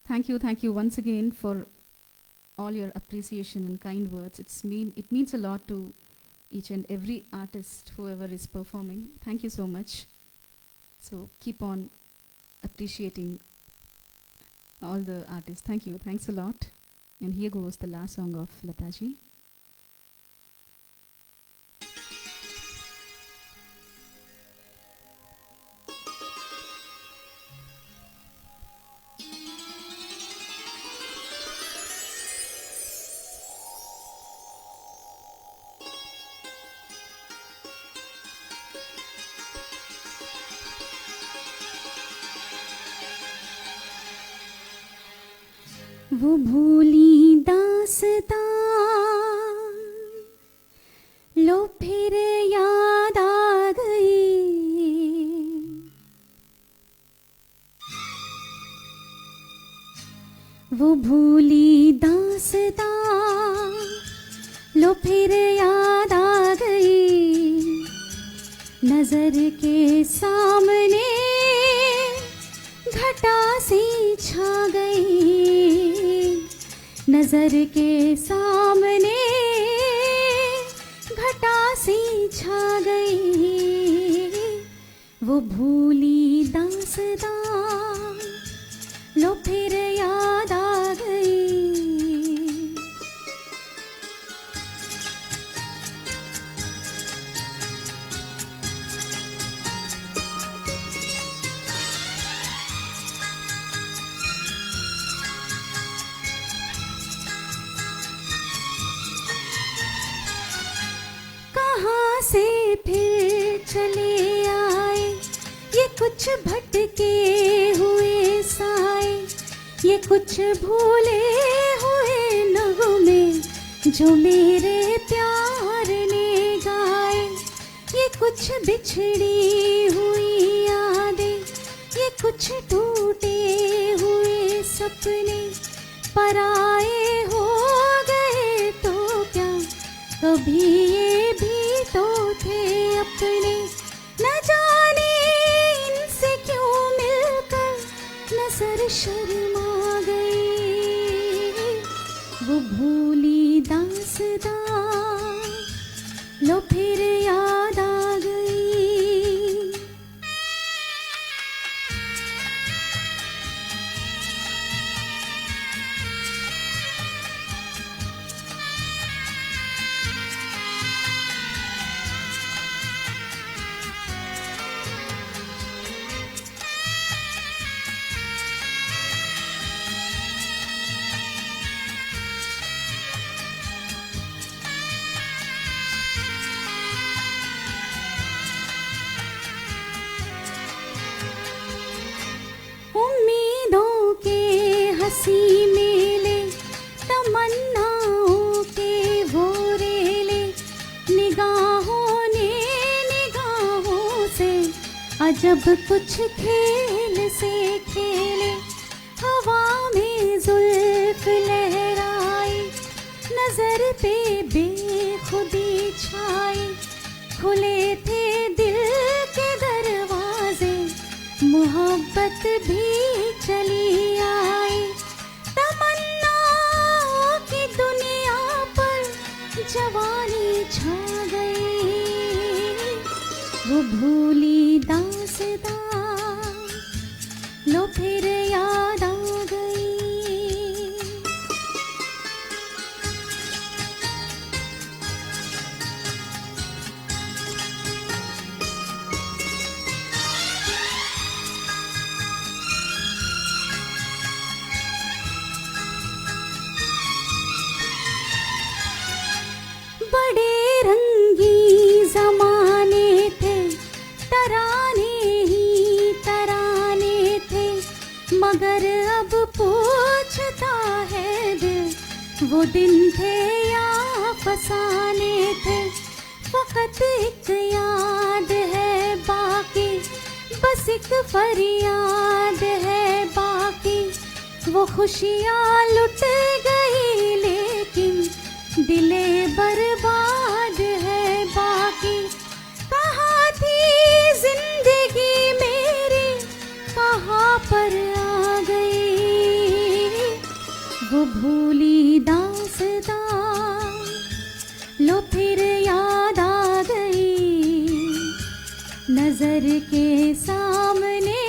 Thank you once again for all your appreciation and kind words. It means a lot to each and every artist, whoever is performing. Thank you so much. So keep on appreciating all the artists. Thank you. Thanks a lot. And here goes the last song of Lata ji. वो भूली दास्तां लो फिर याद आ गई, वो भूली दास्तां लो फिर याद आ गई, नजर के सामने घटा सी छा गई, नजर के सामने घटा सी छा गई, वो भूली दास्तां लो फिर याद आ गई। कहाँ से फिर चले आए ये कुछ भटके हुए साए, ये कुछ भूले हुए नगमे जो मेरे प्यार ने गाए। ये कुछ बिछड़ी हुई यादें, ये कुछ टूटे हुए सपने, पराए हो गए तो क्या कभी ये भी तो थे अपने। न जाने इनसे क्यों मिलकर नजर शर्मा गई, वो भूली दास्तां लो फिर याद आ गई। उम्मीदों के हंसी मेले, तमन्नाओं के वो रेले, निगाहों ने निगाहों से अजब कुछ खेल से खेले। हवा में जुल्फ लहराई, नजर पे बेखुदी छाई, खुले थे दिल के दरवाजे, मोहब्बत भी चली आई। तमन्नाओं की दुनिया पर जवानी छा गई, वो भूली दास्तां लो फिर याद आ गई। बड़े रंगी जमाने थे, तराने ही तराने थे, मगर अब पूछता है दिल वो दिन थे या फसाने थे। फकत एक याद है बाकी, बस एक फरियाद है बाकी, वो खुशियाँ लुट गई लेकिन दिले बर्बाद है बाकी। कहाँ थी जिंदगी मेरी, कहाँ पर आ गई, वो भूली दास्तां लो फिर याद आ गई। नजर के सामने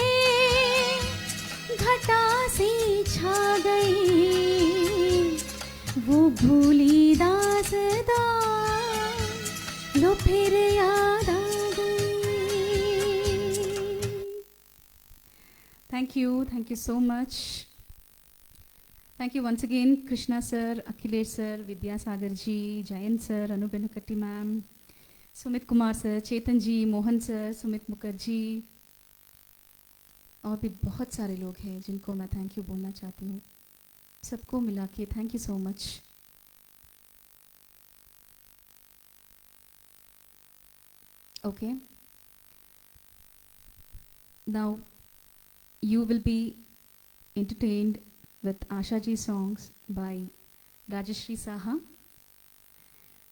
घटा सी छा गई, वो भूली दास्तां लो फिर याद आ गई। Thank you so much. Thank you once again, Krishna sir, Akhilesh sir, Vidya Sagar ji, Jayant sir, Anu Benukatti ma'am, Sumit Kumar sir, Chetan ji, Mohan sir, Sumit Mukherjee, और भी बहुत सारे लोग हैं जिनको मैं थैंक यू बोलना चाहती हूँ। सबको मिला के thank you so much. Okay. Now you will be entertained with Asha Ji songs by Rajeshri Saha.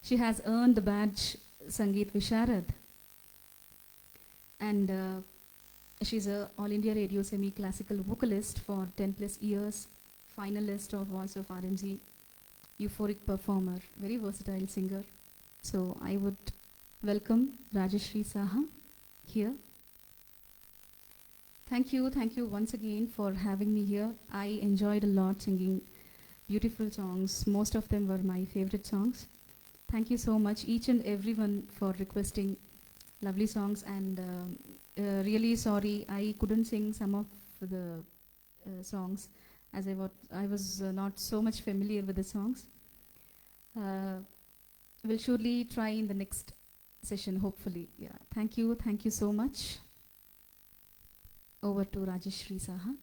She has earned the badge Sangeet Visharad, and she's a All India Radio semi-classical vocalist for 10 plus years, finalist of Voice of RMZ, euphoric performer, very versatile singer. So I would welcome Rajeshri Saha here. Thank you once again for having me here. I enjoyed a lot singing beautiful songs. Most of them were my favorite songs. Thank you so much, each and everyone, for requesting lovely songs. And really sorry I couldn't sing some of the songs, as I was not so much familiar with the songs. We'll surely try in the next session, hopefully. Yeah. Thank you so much. Over to Rajeshri Saha.